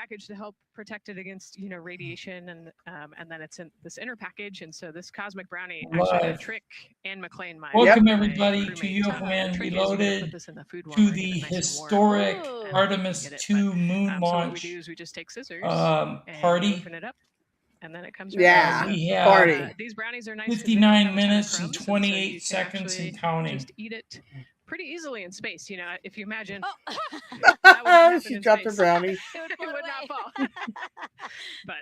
package to help protect it against, radiation, and then it's in this inner package. And so this cosmic brownie actually Trick and McLean, welcome everybody to UFOman Reloaded, to the historic Artemis 2 moon launch. So what we do is we just take scissors party. open it up. And then it comes we have party. These brownies are nice. 59 minutes and 28 seconds and counting. Just eat it pretty easily in space. If you imagine. She dropped her brownie. it would not fall. But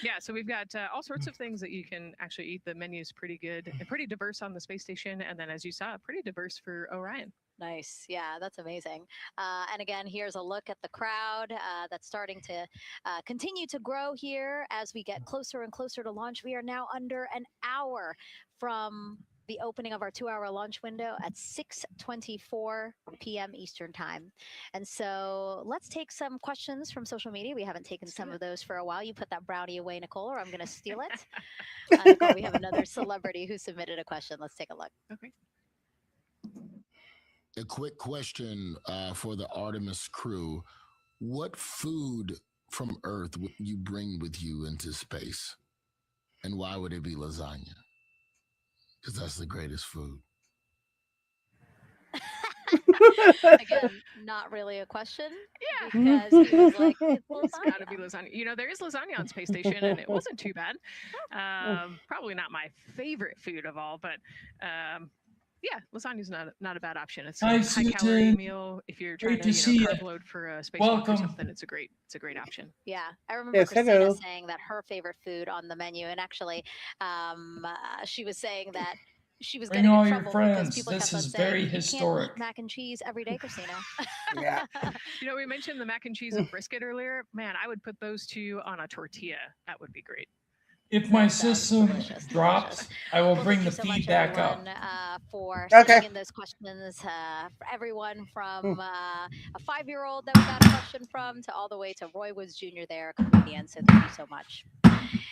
yeah, so we've got all sorts of things that you can actually eat. The menu's pretty good and pretty diverse on the space station. And then, as you saw, pretty diverse for Orion. Nice. Yeah, that's amazing. And again, here's a look at the crowd that's starting to continue to grow here as we get closer and closer to launch. We are now under an hour from the opening of our 2-hour launch window at 6:24 p.m. Eastern time. And so let's take some questions from social media. We haven't taken some of those for a while. You put that brownie away, Nicole, or I'm going to steal it. Nicole, we have another celebrity who submitted a question. Let's take a look. Okay. A quick question for the Artemis crew. What food from Earth would you bring with you into space? And why would it be lasagna? Because that's the greatest food. Again, not really a question. Yeah. Because he was like, it's got to be lasagna. There is lasagna on space station, and it wasn't too bad. Probably not my favorite food of all, but yeah, lasagna's not a bad option. It's a high-calorie meal. If you're trying to carb load for a spacewalk or something, it's a great option. Yeah, I remember Christina saying that her favorite food on the menu, and actually, she was saying that she was getting in trouble because people kept on saying, "You can't eat mac and cheese every day, Christina." Yeah. We mentioned the mac and cheese and brisket earlier. Man, I would put those two on a tortilla. That would be great. If my system drops, I will bring the feed back up. For sending in those questions, for everyone from a 5-year-old that we got a question from to all the way to Roy Woods Jr. there, a comedian. So thank you so much.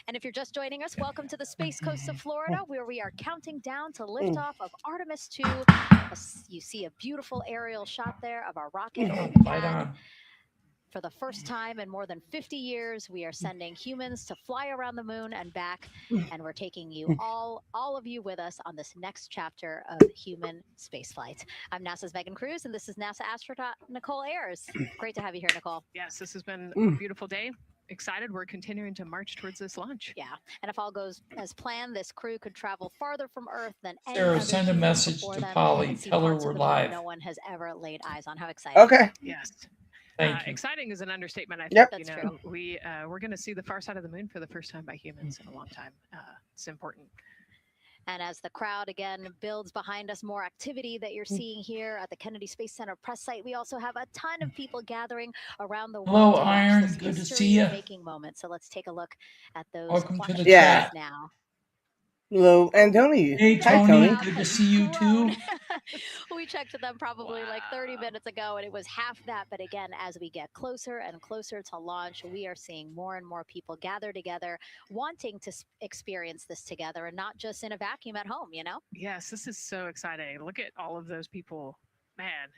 And if you're just joining us, welcome to the Space Coast of Florida, where we are counting down to liftoff of Artemis 2. You see a beautiful aerial shot there of our rocket. For the first time in more than 50 years, we are sending humans to fly around the moon and back, and we're taking you all of you with us on this next chapter of human spaceflight. I'm NASA's Megan Cruz, and this is NASA astronaut Nicole Ayers. Great to have you here, Nicole. Yes, this has been a beautiful day. Excited. We're continuing to march towards this launch. Yeah, and if all goes as planned, this crew could travel farther from Earth than any Sarah, send a message to Polly. Tell her we're live. No one has ever laid eyes on. How exciting! Okay. Yes. Thank you. Exciting is an understatement. I think that's true. We're going to see the far side of the moon for the first time by humans in a long time. It's important. And as the crowd again builds behind us, more activity that you're seeing here at the Kennedy Space Center press site. We also have a ton of people gathering around the world. Hello, Iron. Good to see you. Making moments. So let's take a look at those. Welcome to the chat now. Hello, and Tony. Hey, Tony. Good to see you too. We checked with them probably like 30 minutes ago, and it was half that. But again, as we get closer and closer to launch, we are seeing more and more people gather together, wanting to experience this together, and not just in a vacuum at home, Yes, this is so exciting. Look at all of those people. Man.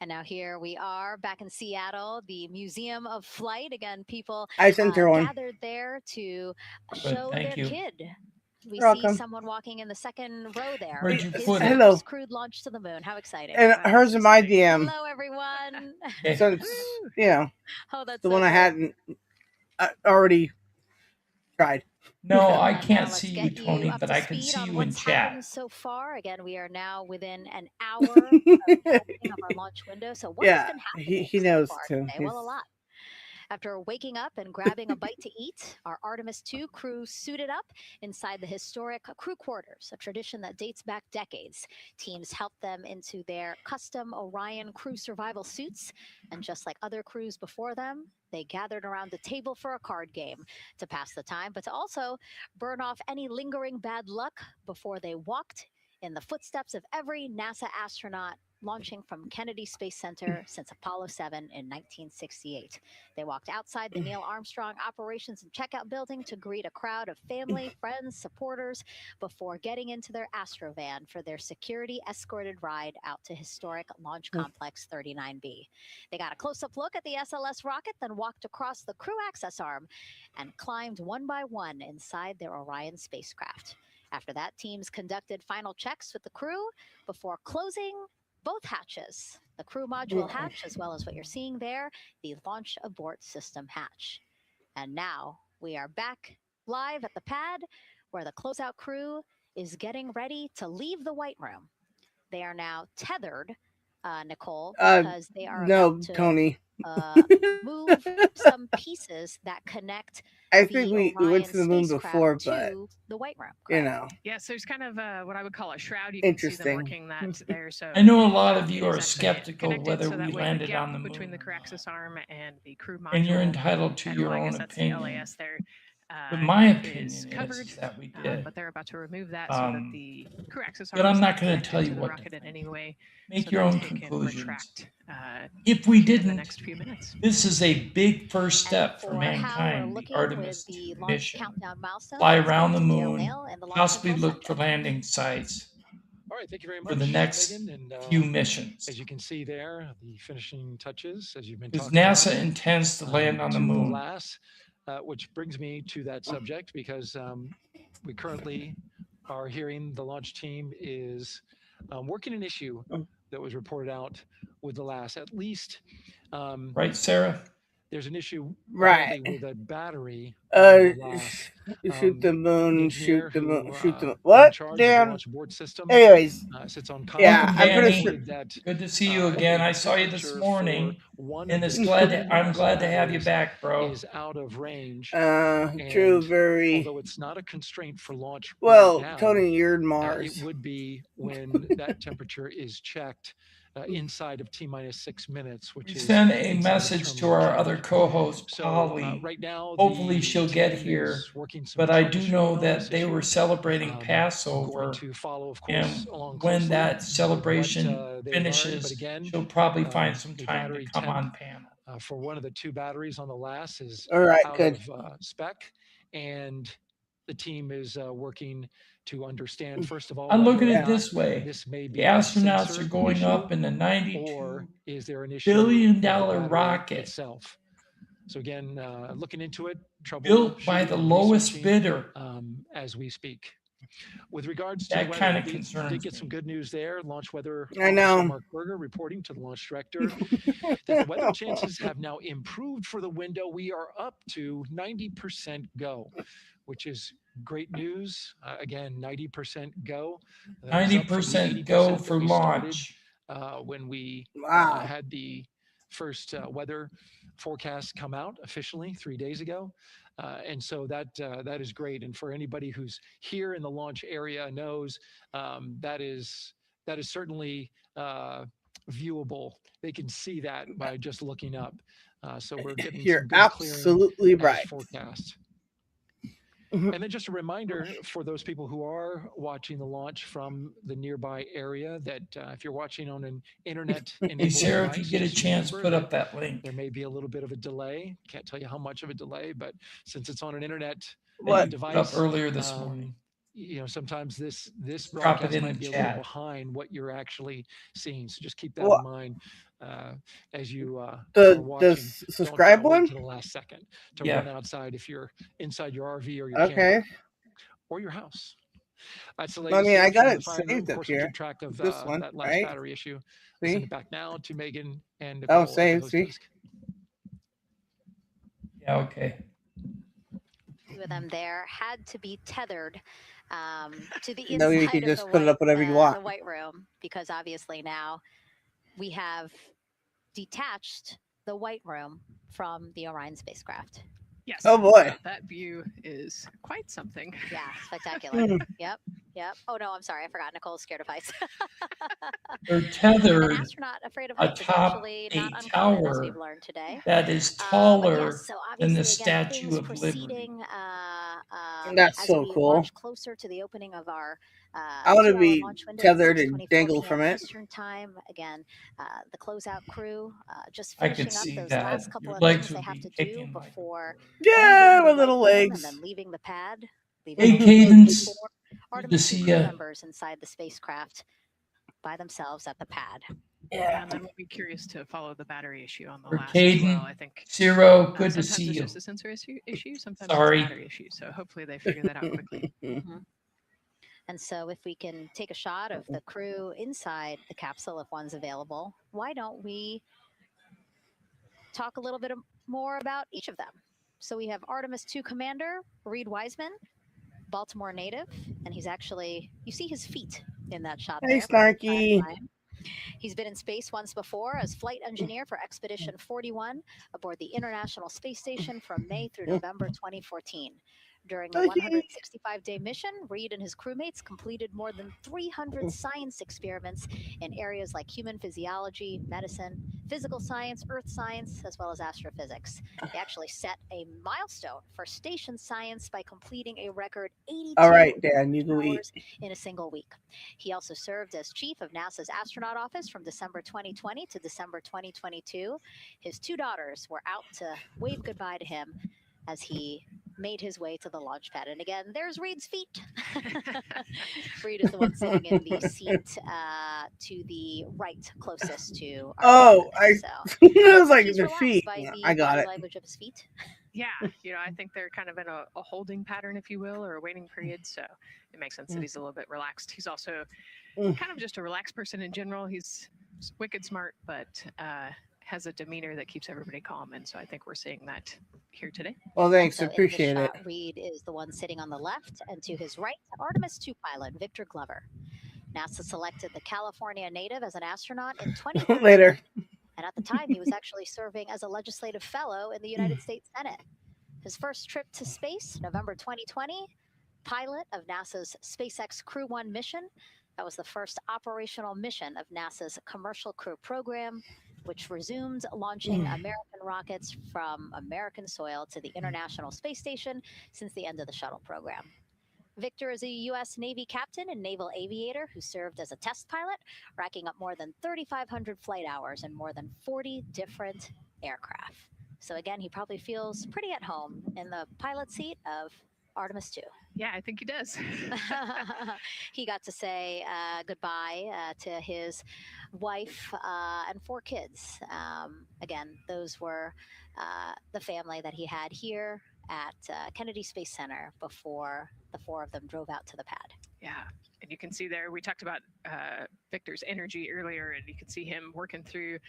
And now here we are back in Seattle, the Museum of Flight. Again, people gathered there to show their kid. We see someone walking in the second row there. Hello. Crewed launch to the moon. How exciting. And hers in my DM. Hello, everyone. Since, that's the one I hadn't already tried. No, I can't see you, Tony, but I can see you in chat. So far, again, we are now within an hour of our launch window. So what has been happening? He knows too. Well, a lot. After waking up and grabbing a bite to eat, our Artemis 2 crew suited up inside the historic crew quarters, a tradition that dates back decades. Teams helped them into their custom Orion crew survival suits, and just like other crews before them, they gathered around the table for a card game to pass the time, but to also burn off any lingering bad luck before they walked in the footsteps of every NASA astronaut launching from Kennedy Space Center since Apollo 7 in 1968. They walked outside the Neil Armstrong Operations and Checkout Building to greet a crowd of family, friends, supporters before getting into their Astrovan for their security-escorted ride out to historic Launch Complex 39B. They got a close-up look at the SLS rocket, then walked across the crew access arm and climbed one by one inside their Orion spacecraft. After that, teams conducted final checks with the crew before closing both hatches, the crew module hatch, as well as what you're seeing there, the launch abort system hatch. And now we are back live at the pad where the closeout crew is getting ready to leave the White Room. They are now tethered, Nicole, because they are about to Tony. move some pieces that connect. I think we went to the moon before, but the White Room. You know. Yes, there's kind of what I would call a shroud. You can see them working that there. So I know a lot of you are skeptical whether we landed on the moon between the crew access arm and the crew module. And you're entitled to your own opinion. The LAS there. But my opinion is that we did. But they're about to remove that so that the crew access arm. But I'm not going to tell you what rocket in any way. Make your own conclusions. If we didn't, the next few minutes. This is a big first step for mankind. The Artemis mission. Fly around the moon, possibly look for landing sites. All right, thank you very much for the next few missions. As you can see there, the finishing touches, as you've been talking about. NASA intends to land on the moon. Which brings me to that subject because we currently are hearing the launch team is working an issue that was reported out with the LAS. At least, right, Sarah? There's an issue with a battery. Shoot the moon, shoot the moon, shoot the moon. What? Damn. Anyways, yeah, I'm pretty sure. Good to see you again. I saw you this morning, and I'm glad to have you back, bro. Is out of range. True, very. Although it's not a constraint for launch. Well, right now, Tony, you're in Mars. It would be when that temperature is checked. Inside of T-6 minutes, which is send a message to our other co-host, Polly. Right now, hopefully she'll get here. But I do know that they were celebrating Passover, and when that celebration finishes, she'll probably find some time to come on panel. For one of the two batteries on the LAS is out of spec, and the team is working to understand, first of all, I'm looking at it this way. The astronauts are going up in the $92 billion rocket itself. So again, looking into it, built by the lowest bidder as we speak. With regards to that weather, kind of concerns did get some good news there. Launch weather. I know. Mark Berger reporting to the launch director that the weather chances have now improved for the window. We are up to 90% go, which is great news. Again, 90% go. 90% go for launch. When we had the first weather forecast come out officially 3 days ago. And so that is great. And for anybody who's here in the launch area knows that is certainly viewable. They can see that by just looking up. So we're getting You're some absolutely right. Forecast. And then just a reminder for those people who are watching the launch from the nearby area that if you're watching on an internet, hey Sarah, if you get a chance, put up that link. There may be a little bit of a delay. Can't tell you how much of a delay, but since it's on an internet device, up earlier this morning. You know, sometimes this broadcast might be a little behind what you're actually seeing. So just keep that in mind as you the subscribe one to the last second to run outside if you're inside your RV or your camper or your house. That's the latest. I mean, I got it saved up here. Keep track of this one, that last right? battery issue. See? Send it back now to Megan and Nicole. Oh, save. See. Yeah. Okay. Two of them there had to be tethered to the inside no, you can just put it up whatever you want. The White Room, because obviously now we have detached the White Room from the Orion spacecraft. Yes. Oh boy. That view is quite something. Yeah, spectacular. Yep. Oh no, I'm sorry, I forgot. Nicole's scared of heights. They're tethered an astronaut afraid of heights atop is a not tower as we've learned today. that is taller than the Statue of Liberty. That's so cool. Closer to the opening of our I want to be tethered and dangle from it. Eastern time. Again, the closeout crew just I could finishing up see those that. last couple Your of legs things they would have be to do kicking like before Yeah, my leaving the little white room and legs. then leaving the pad. Hey, Leaving Cadence. four Good to Artemis see crew ya. members inside the spacecraft by themselves at the pad. Yeah, and then we'll be curious to follow the battery issue on the For last as well. Caden, I think Zero, good to sometimes see it's you. just a sensor issue, sometimes Sorry. it's a battery issue. So hopefully they figure that out quickly. And so if we can take a shot of the crew inside the capsule, if one's available, why don't we talk a little bit more about each of them? So we have Artemis 2 Commander, Reed Wiseman, Baltimore native, and he's actually, you see his feet in that shot Hey, there. Snarky. He's been in space once before as flight engineer for Expedition 41 aboard the International Space Station from May through November 2014. During the 165-day mission, Reed and his crewmates completed more than 300 science experiments in areas like human physiology, medicine, physical science, earth science, as well as astrophysics. They actually set a milestone for station science by completing a record 82 Dan, you go hours in a single week. He also served as chief of NASA's astronaut office from December 2020 to December 2022. His two daughters were out to wave goodbye to him as he made his way to the launch pad. And again, there's Reed's feet. Reed is the one sitting in the seat to the right, closest to our I was like, the feet. I got it. Language of his feet. Yeah, I think they're kind of in a holding pattern, if you will, or a waiting period. So it makes sense that he's a little bit relaxed. He's also kind of just a relaxed person in general. He's wicked smart, but has a demeanor that keeps everybody calm. And so I think we're seeing that here today. Well, thanks. So Appreciate it. Reed is the one sitting on the left, and to his right, Artemis 2 pilot Victor Glover. NASA selected the California native as an astronaut in 2013. Later. And at the time, he was actually serving as a legislative fellow in the United States Senate. His first trip to space, November 2020, pilot of NASA's SpaceX Crew 1 mission. That was the first operational mission of NASA's Commercial Crew program, which resumed launching American rockets from American soil to the International Space Station since the end of the shuttle program. Victor is a U.S. Navy captain and naval aviator who served as a test pilot, racking up more than 3,500 flight hours in more than 40 different aircraft. So again, he probably feels pretty at home in the pilot seat of Artemis 2. Yeah, I think he does. He got to say goodbye to his wife and 4 kids. Again, those were the family that he had here at Kennedy Space Center before the 4 of them drove out to the pad. Yeah, and you can see there, we talked about Victor's energy earlier, and you can see him working through,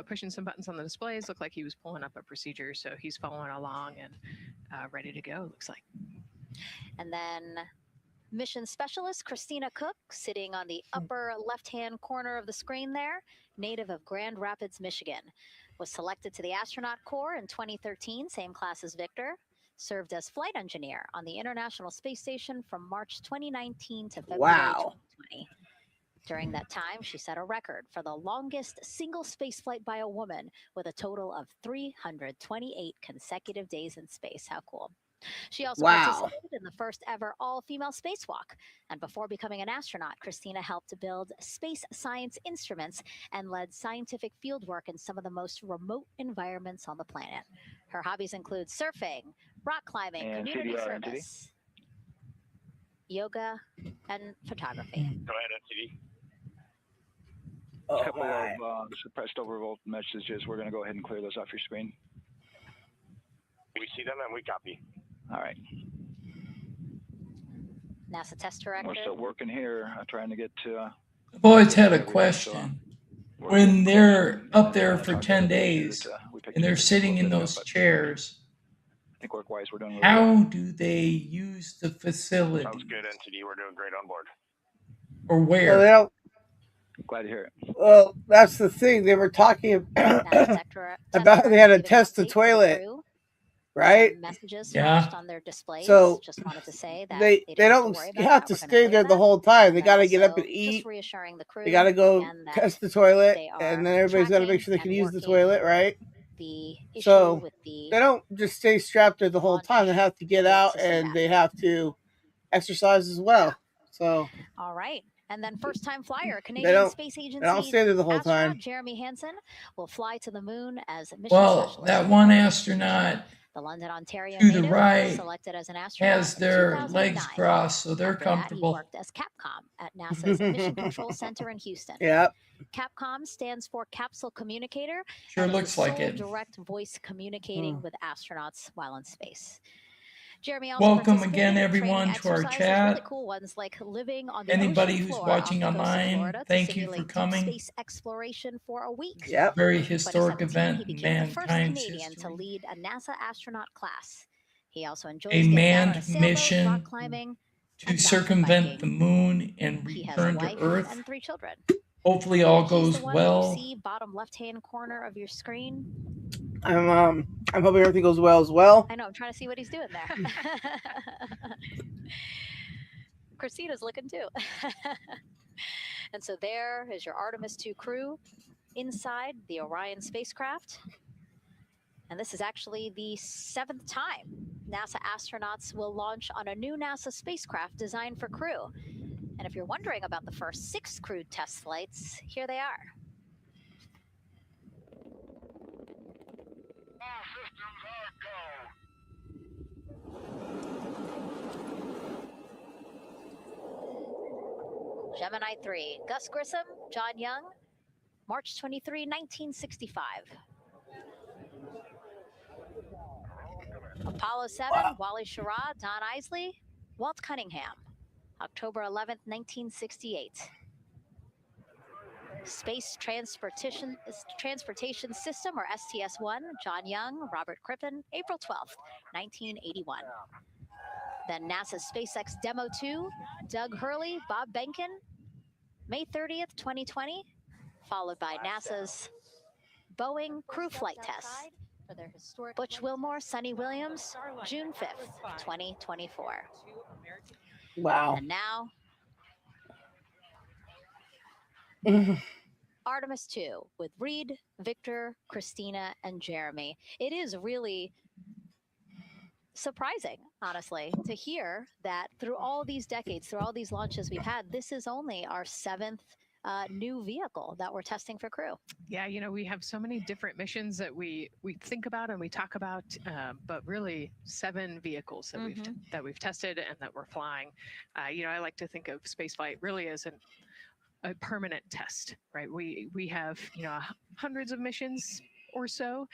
pushing some buttons on the displays. Looked like he was pulling up a procedure, so he's following along and ready to go, looks like. And then mission specialist Christina Cook, sitting on the upper left-hand corner of the screen there, native of Grand Rapids, Michigan, was selected to the Astronaut Corps in 2013, same class as Victor, served as flight engineer on the International Space Station from March 2019 to February 2020. During that time, she set a record for the longest single spaceflight by a woman with a total of 328 consecutive days in space. How cool. She also participated in the first ever all-female spacewalk. And before becoming an astronaut, Christina helped to build space science instruments and led scientific fieldwork in some of the most remote environments on the planet. Her hobbies include surfing, rock climbing, and community service, yoga, and photography. Go ahead, NCD. A couple of suppressed overvolt messages. We're going to go ahead and clear those off your screen. We see them and we copy. All right. NASA test director. We're still working here, trying to get to. I've always had a question. When they're up there for 10 days and they're sitting in those chairs, I think work-wise we're doing. How do they use the facility? Sounds good, NCD. We're doing great on board. Or where? Well, glad to hear it. Well, that's the thing. They were talking about they had to test the toilet. Right? Messages flashed on their displays. So just wanted to say that they don't have to stay there the whole time. They got to get up and eat. Reassuring the crew. They got to go test the toilet, and then everybody's got to make sure they can use the toilet, right? So they don't just stay strapped there the whole time. They have to get out and they have to exercise as well. So. All right. And then first-time flyer, Canadian Space Agency. They don't stay there the whole time. Jeremy Hansen will fly to the moon as mission specialist. That one astronaut the London, Ontario to the right selected as an astronaut has their legs crossed, so they're comfortable. He worked as Capcom at NASA's Mission Control Center in Houston. Yep. Capcom stands for Capsule Communicator. Sure looks like it. Direct voice communicating with astronauts while in space. Jeremy also welcome again, everyone, to our chat. Really cool ones like living on the anybody who's watching online, thank you for coming. Space exploration for a week. Yep. Very historic event in mankind's history. history. To lead a NASA astronaut class. He also enjoys a manned mission rock climbing, to circumvent the moon and return to Earth. And 3 children. Hopefully all goes well. See bottom left-hand corner of your screen. I'm hoping everything goes well as well. I know. I'm trying to see what he's doing there. Christina's looking too. And so there is your Artemis 2 crew inside the Orion spacecraft. And this is actually the 7th time NASA astronauts will launch on a new NASA spacecraft designed for crew. And if you're wondering about the first 6 crewed test flights, here they are. Gemini 3, Gus Grissom, John Young, March 23, 1965. Apollo 7, Wally Schirra, Don Isley, Walt Cunningham, October 11th, 1968. Space Transportation System, or STS-1, John Young, Robert Crippen, April 12th, 1981. Then NASA's SpaceX Demo 2, Doug Hurley, Bob Behnken, May 30th, 2020, followed by NASA's Boeing crew flight test. Butch Wilmore, Sonny Williams, June 5th, 2024. Wow. And now, Artemis 2 with Reed, Victor, Christina, and Jeremy. It is really surprising, honestly, to hear that through all these decades, through all these launches we've had, this is only our 7th new vehicle that we're testing for crew. Yeah, you know, we have so many different missions that we think about and we talk about, but really 7 vehicles that we've tested and that we're flying. You know, I like to think of spaceflight really as a permanent test, right? We have, you know, hundreds of missions or so.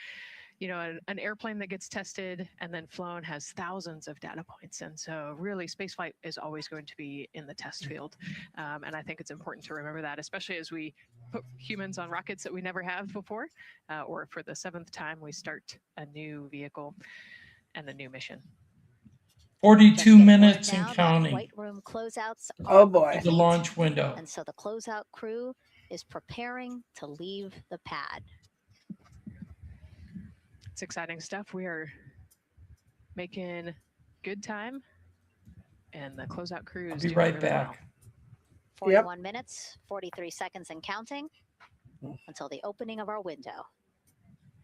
You know, an airplane that gets tested and then flown has thousands of data points. And so really spaceflight is always going to be in the test field. And I think it's important to remember that, especially as we put humans on rockets that we never have before, or for the 7th time we start a new vehicle and a new mission. 42 minutes and counting. White room closeouts. Oh boy. The launch window. And so the closeout crew is preparing to leave the pad. It's exciting stuff. We are making good time, and the closeout crew is doing right really back. Well. 41 minutes, 43 seconds and counting until the opening of our window.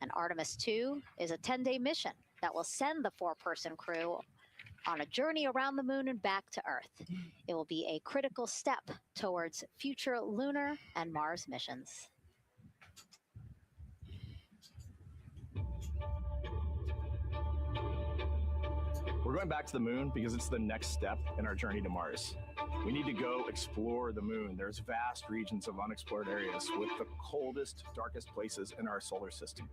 And Artemis 2 is a 10-day mission that will send the 4-person crew on a journey around the moon and back to Earth. It will be a critical step towards future lunar and Mars missions. We're going back to the moon because it's the next step in our journey to Mars. We need to go explore the moon. There's vast regions of unexplored areas with the coldest, darkest places in our solar system.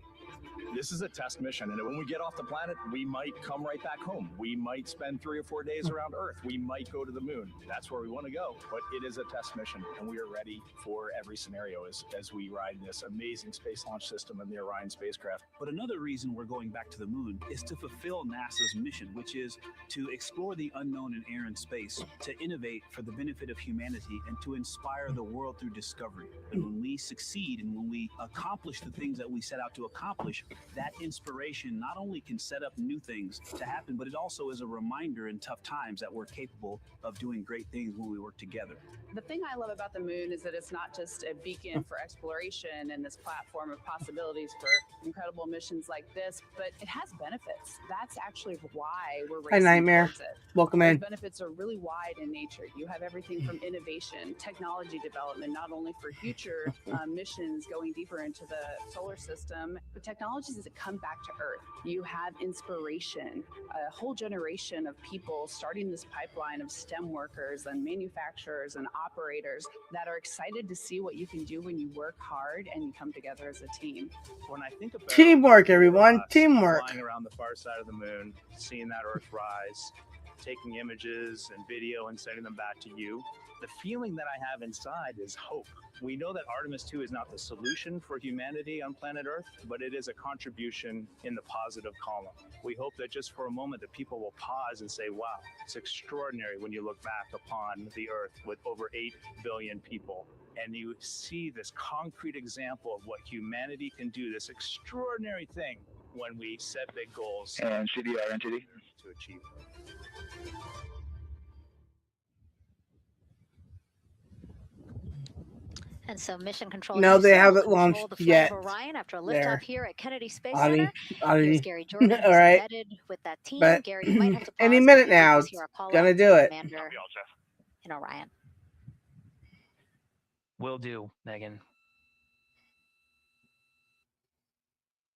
This is a test mission, and when we get off the planet, we might come right back home. We might spend 3 or 4 days around Earth. We might go to the moon. That's where we want to go, but it is a test mission, and we are ready for every scenario as we ride this amazing space launch system and the Orion spacecraft. But another reason we're going back to the moon is to fulfill NASA's mission, which is to explore the unknown in air and space, to innovate for the benefit of humanity, and to inspire the world through discovery. And when we succeed and when we accomplish the things that we set out to accomplish, accomplish, that inspiration not only can set up new things to happen, but it also is a reminder in tough times that we're capable of doing great things when we work together. The thing I love about the moon is that it's not just a beacon for exploration and this platform of possibilities for incredible missions like this, but it has benefits. That's actually why we're racing Nightmare. towards it. Welcome Those in. benefits are really wide in nature. You have everything from innovation, technology development, not only for future missions going deeper into the solar system, but technologies that come back to Earth. You have inspiration, a whole generation of people starting this pipeline of STEM workers and manufacturers and operators that are excited to see what you can do when you work hard and you come together as a team. When I think about teamwork, everyone, teamwork. Flying around the far side of the moon, seeing that Earth rise, taking images and video and sending them back to you, the feeling that I have inside is hope. We know that Artemis 2 is not the solution for humanity on planet Earth, but it is a contribution in the positive column. We hope that just for a moment that people will pause and say, wow, it's extraordinary when you look back upon the Earth with over 8 billion people. And you see this concrete example of what humanity can do, this extraordinary thing when we set big goals. And CDR NTD to achieve. And so mission control. No, they haven't launched yet. Orion after a liftoff here at Kennedy Space Center. Here's Gary Jordan. All right. With that team. But Gary, you might have to pause any minute now, it's gonna do it. In Orion. Will do, Megan.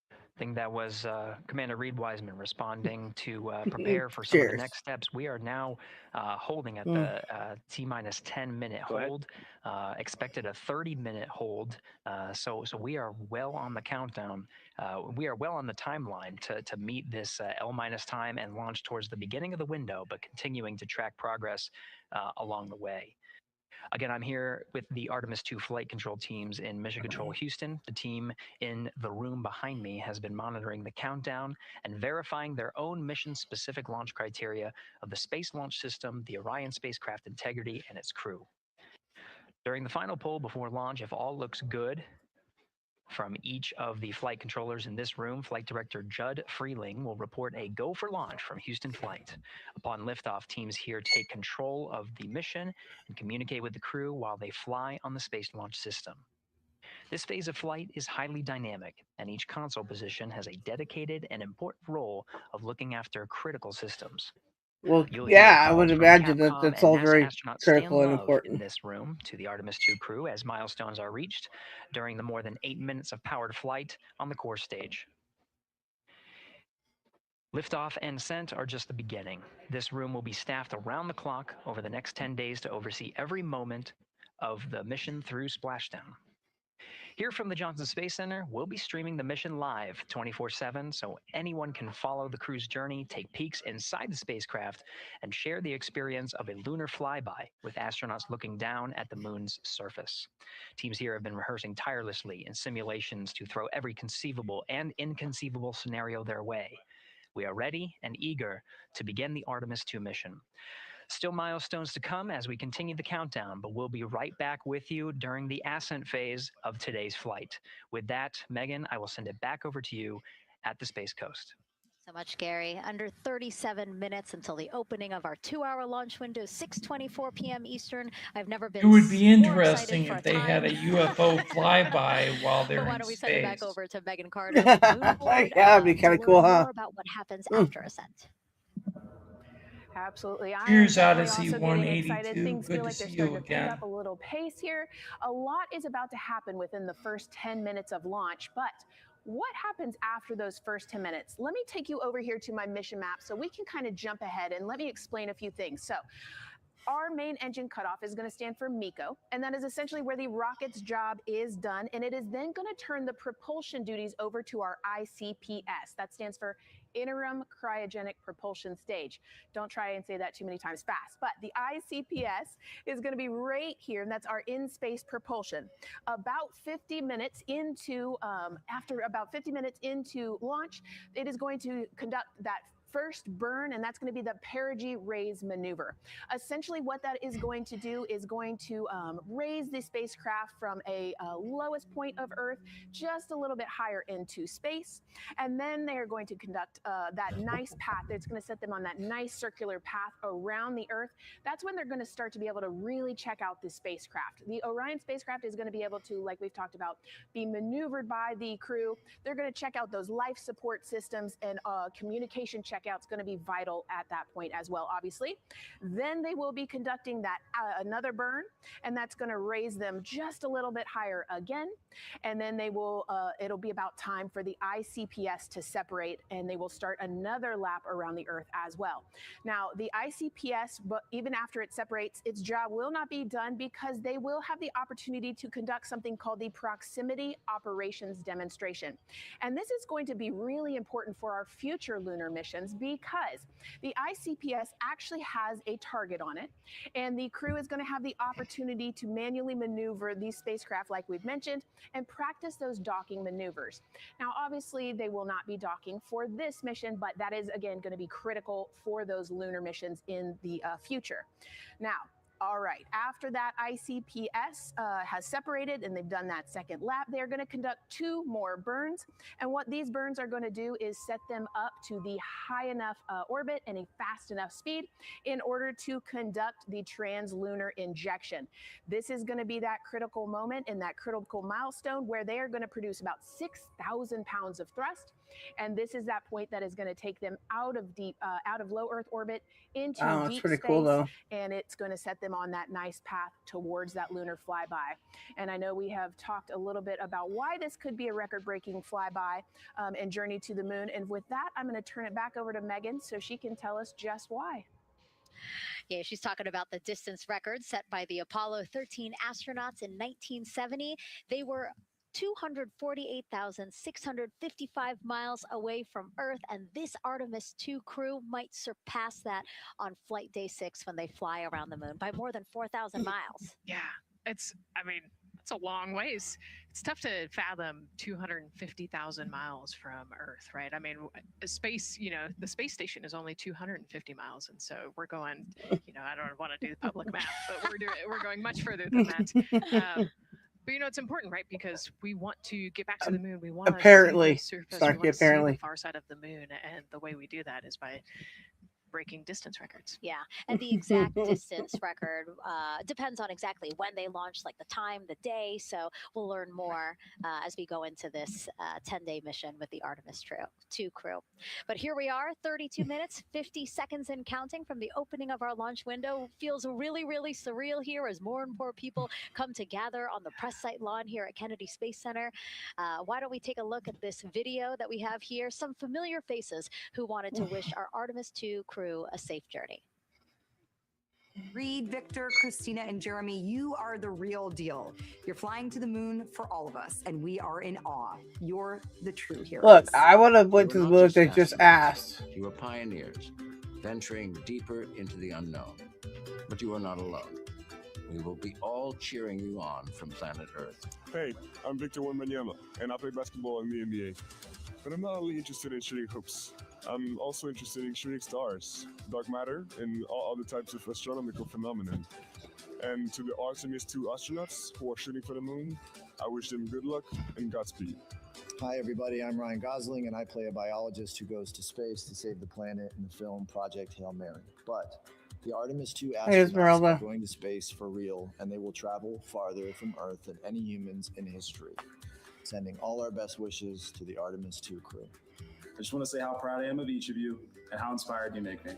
I think that was Commander Reed Wiseman responding to prepare for some of the next steps. We are now holding at the T-minus 10-minute hold, expected a 30-minute hold. So we are well on the countdown. We are well on the timeline to meet this L-minus time and launch towards the beginning of the window, but continuing to track progress along the way. Again, I'm here with the Artemis 2 flight control teams in Mission Control Houston. The team in the room behind me has been monitoring the countdown and verifying their own mission-specific launch criteria of the Space Launch System, the Orion spacecraft integrity, and its crew. During the final poll before launch, if all looks good from each of the flight controllers in this room, Flight Director Judd Freeling will report a go for launch from Houston Flight. Upon liftoff, teams here take control of the mission and communicate with the crew while they fly on the Space Launch System. This phase of flight is highly dynamic, and each console position has a dedicated and important role of looking after critical systems. Well, yeah, I would imagine that that's all very critical and important. In this room to the Artemis 2 crew as milestones are reached during the more than 8 minutes of powered flight on the core stage. Liftoff and ascent are just the beginning. This room will be staffed around the clock over the next 10 days to oversee every moment of the mission through splashdown. Here from the Johnson Space Center, we'll be streaming the mission live 24/7 so anyone can follow the crew's journey, take peeks inside the spacecraft, and share the experience of a lunar flyby with astronauts looking down at the moon's surface. Teams here have been rehearsing tirelessly in simulations to throw every conceivable and inconceivable scenario their way. We are ready and eager to begin the Artemis 2 mission. Still milestones to come as we continue the countdown, but we'll be right back with you during the ascent phase of today's flight. With that, Megan, I will send it back over to you at the Space Coast. So much, Gary. Under 37 minutes until the opening of our 2-hour launch window, 6:24 p.m. Eastern. I've never been. It would be interesting if they had a UFO flyby while they're in space. Why don't we send it back over to Megan Carter? Yeah, that'd be kind of cool, huh? More about what happens after ascent. Absolutely. Cheers, Odyssey 182. Things Good feel like to they're see starting you to pick again. up a little pace here. A lot is about to happen within the first 10 minutes of launch, but what happens after those first 10 minutes? Let me take you over here to my mission map so we can kind of jump ahead and let me explain a few things. So our main engine cutoff is going to stand for MECO, and that is essentially where the rocket's job is done, and it is then going to turn the propulsion duties over to our ICPS. That stands for Interim Cryogenic Propulsion Stage. Don't try and say that too many times fast, but the ICPS is going to be right here, and that's our in-space propulsion. About 50 minutes into, after about 50 minutes into launch, it is going to conduct that first burn, and that's going to be the perigee raise maneuver. Essentially, what that is going to do is going to raise the spacecraft from a lowest point of Earth just a little bit higher into space. And then they are going to conduct that nice path. It's going to set them on that nice circular path around the Earth. That's when they're going to start to be able to really check out the spacecraft. The Orion spacecraft is going to be able to, like we've talked about, be maneuvered by the crew. They're going to check out those life support systems, and communication checkout's going to be vital at that point as well, obviously. Then they will be conducting that another burn, and that's going to raise them just a little bit higher again. And then they will, it'll be about time for the ICPS to separate, and they will start another lap around the Earth as well. Now, the ICPS, but even after it separates, its job will not be done, because they will have the opportunity to conduct something called the Proximity Operations Demonstration. And this is going to be really important for our future lunar missions, because the ICPS actually has a target on it, and the crew is going to have the opportunity to manually maneuver these spacecraft, like we've mentioned, and practice those docking maneuvers. Now, obviously, they will not be docking for this mission, but that is, again, going to be critical for those lunar missions in the future. Now, all right, after that ICPS has separated and they've done that second lap, they're going to conduct 2 more burns. And what these burns are going to do is set them up to the high enough orbit and a fast enough speed in order to conduct the translunar injection. This is going to be that critical moment and that critical milestone where they are going to produce about 6,000 pounds of thrust. And this is that point that is going to take them out of low Earth orbit into deep pretty space, cool, though. And it's going to set them on that nice path towards that lunar flyby. And I know we have talked a little bit about why this could be a record-breaking flyby and journey to the moon. And with that, I'm going to turn it back over to Megan so she can tell us just why. Yeah, she's talking about the distance record set by the Apollo 13 astronauts in 1970. They were 248,655 miles away from Earth, and this Artemis 2 crew might surpass that on flight day 6 when they fly around the moon by more than 4,000 miles. Yeah, it's a long ways. It's tough to fathom 250,000 miles from Earth, right? I mean, space, the space station is only 250 miles. And so we're going, I don't want to do the public math, but we're going much further than that. But it's important, right? Because we want to get back to the moon. We want to see the surface. We want to see the far side of the moon, and the way we do that is by breaking distance records. Yeah, and the exact distance record depends on exactly when they launched, like the time, the day. So we'll learn more as we go into this 10-day mission with the Artemis 2 crew. But here we are, 32 minutes, 50 seconds and counting from the opening of our launch window. Feels really, really surreal here as more and more people come to gather on the press site lawn here at Kennedy Space Center. Why don't we take a look at this video that we have here? Some familiar faces who wanted to wish our Artemis 2 crew a safe journey. Reed, Victor, Christina, and Jeremy, you are the real deal. You're flying to the moon for all of us, and we are in awe. You're the true heroes. Look, I would have went to the moon if they just asked. You are pioneers, venturing deeper into the unknown. But you are not alone. We will be all cheering you on from planet Earth. Hey, I'm Victor Wembanyama, and I play basketball in the NBA. But I'm not only interested in shooting hoops. I'm also interested in shooting stars, dark matter, and all other types of astronomical phenomena. And to the Artemis 2 astronauts who are shooting for the moon, I wish them good luck and Godspeed. Hi, everybody. I'm Ryan Gosling, and I play a biologist who goes to space to save the planet in the film Project Hail Mary. But the Artemis 2 astronauts are going to space for real, and they will travel farther from Earth than any humans in history. Sending all our best wishes to the Artemis 2 crew. I just want to say how proud I am of each of you and how inspired you make me.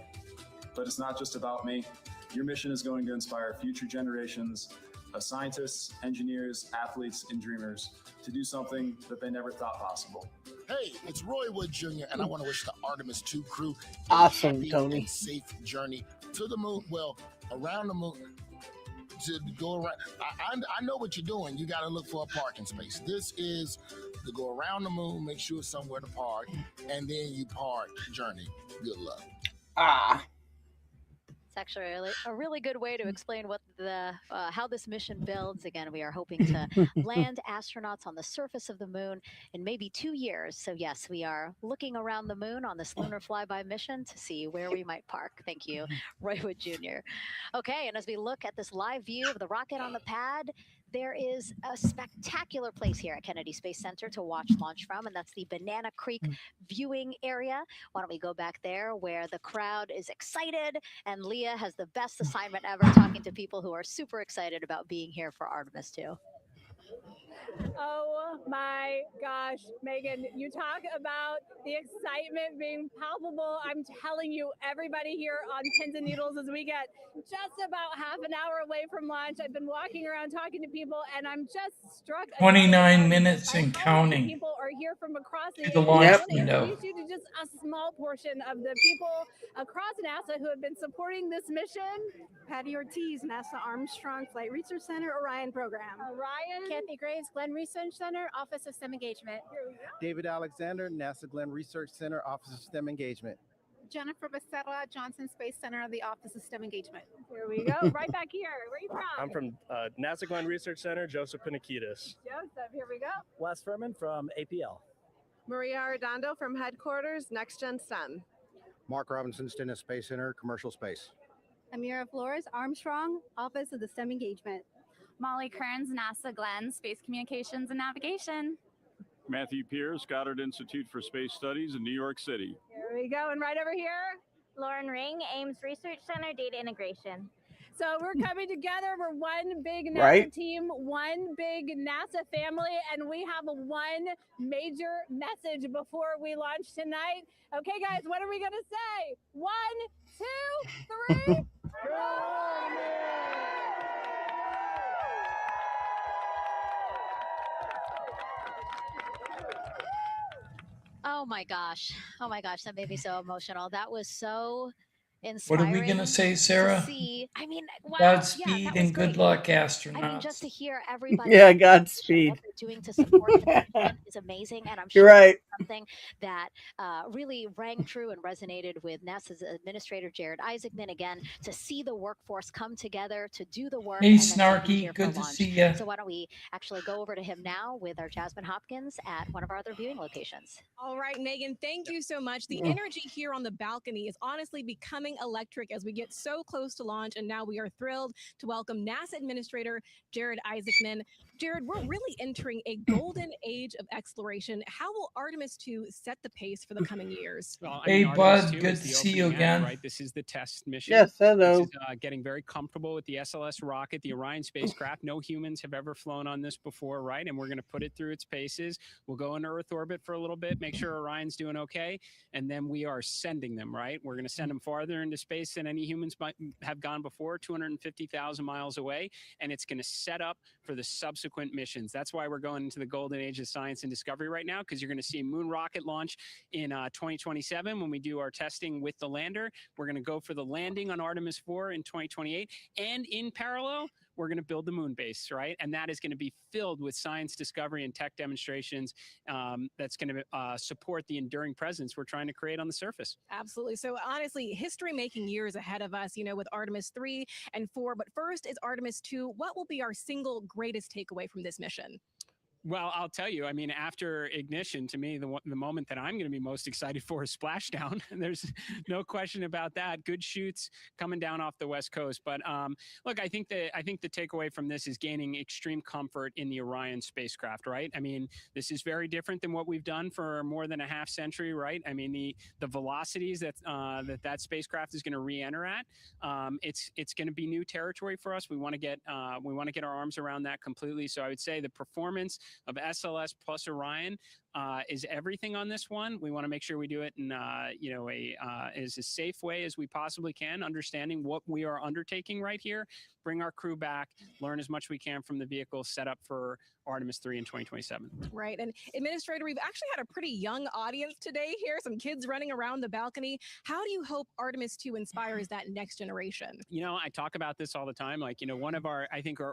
But it's not just about me. Your mission is going to inspire future generations of scientists, engineers, athletes, and dreamers to do something that they never thought possible. Hey, it's Roy Wood Jr., and I want to wish the Artemis 2 crew a happy and safe journey to the moon, well, around the moon. To go around, I know what you're doing. You got to look for a parking space. This is to go around the moon, make sure somewhere to park, and then you park journey. Good luck. actually a really good way to explain what the how this mission builds. Again, we are hoping to land astronauts on the surface of the moon in maybe 2 years. So yes, we are looking around the moon on this lunar flyby mission to see where we might park. Thank you, Roy Wood Jr. Okay, and as we look at this live view of the rocket on the pad, there is a spectacular place here at Kennedy Space Center to watch launch from, and that's the Banana Creek viewing area. Why don't we go back there where the crowd is excited, and Leah has the best assignment ever talking to people who are super excited about being here for Artemis 2. Oh my gosh, Megan, you talk about the excitement being palpable. I'm telling you, everybody here on pins and needles as we get just about half an hour away from launch. I've been walking around talking to people, and I'm just struck. 29 minutes and counting. People are here from across the launch window. window. You to just a small portion of the people across NASA who have been supporting this mission. Patty Ortiz, NASA Armstrong Flight Research Center, Orion Program. Orion. Kathy Graves, Glenn Research Center, Office of STEM Engagement. David Alexander, NASA Glenn Research Center, Office of STEM Engagement. Jennifer Becerra, Johnson Space Center, the Office of STEM Engagement. Here we go, right back here. Where are you from? I'm from NASA Glenn Research Center, Joseph Panakitis. Joseph, here we go. Wes Furman from APL. Maria Arredondo from Headquarters, Next Gen STEM. Mark Robinson, Stennis Space Center, Commercial Space. Amira Flores, Armstrong, Office of the STEM Engagement. Molly Kearns, NASA Glenn, Space Communications and Navigation. Matthew Pierce, Goddard Institute for Space Studies in New York City. Here we go, and right over here. Lauren Ring, Ames Research Center, Data Integration. So we're coming together. We're one big NASA team, one big NASA family, and we have one major message before we launch tonight. Okay, guys, what are we going to say? 1, 2, 3. Oh my gosh. Oh my gosh. That made me so emotional. That was so inspiring. What are we going to say, Sarah? I mean, wow. Godspeed and good luck, astronauts. I mean, just to hear everybody. Yeah, Godspeed. What they're doing to support the mission is amazing. And I'm You're sure right. something that really rang true and resonated with NASA's Administrator Jared Isaacman again, to see the workforce come together to do the work. Hey, and then to be Snarky, here for good to launch. see you. So why don't we actually go over to him now with our Jasmine Hopkins at one of our other viewing locations. All right, Megan, thank you so much. The energy here on the balcony is honestly becoming electric as we get so close to launch, and now we are thrilled to welcome NASA Administrator Jared Isaacman. Jared, we're really entering a golden age of exploration. How will Artemis 2 set the pace for the coming years? Well, hey, Bud, good to see you again. Right, this is the test mission. Yes, hello. This is, getting very comfortable with the SLS rocket, the Orion spacecraft. No humans have ever flown on this before, right? And we're going to put it through its paces. We'll go into Earth orbit for a little bit, make sure Orion's doing okay, and then we are sending them, right? We're going to send them farther into space than any humans might have gone before, 250,000 miles away, and it's going to set up for the subsequent missions. That's why we're going into the golden age of science and discovery right now, because you're going to see moon rocket launch in 2027 when we do our testing with the lander. We're going to go for the landing on Artemis 4 in 2028, and in parallel, we're going to build the moon base, right? And that is going to be filled with science discovery and tech demonstrations that's going to support the enduring presence we're trying to create on the surface. Absolutely. So honestly, history-making years ahead of us, you know, with Artemis 3 and 4. But first is Artemis 2. What will be our single greatest takeaway from this mission? Well, I'll tell you, I mean, after ignition, to me, the moment that I'm going to be most excited for is splashdown. And there's no question about that. Good shoots coming down off the West Coast. But look, I think the takeaway from this is gaining extreme comfort in the Orion spacecraft, right? I mean, this is very different than what we've done for more than a half century, right? I mean, the velocities that spacecraft is going to re-enter at, it's going to be new territory for us. We want to get our arms around that completely. So I would say the performance of SLS plus Orion is everything on this one. We want to make sure we do it in as a safe way as we possibly can, understanding what we are undertaking right here, bring our crew back, learn as much we can from the vehicle, set up for Artemis 3 in 2027. Right. And Administrator, we've actually had a pretty young audience today here, some kids running around the balcony. How do you hope Artemis 2 inspires that next generation? You know, I talk about this all the time. Like, you know, one of our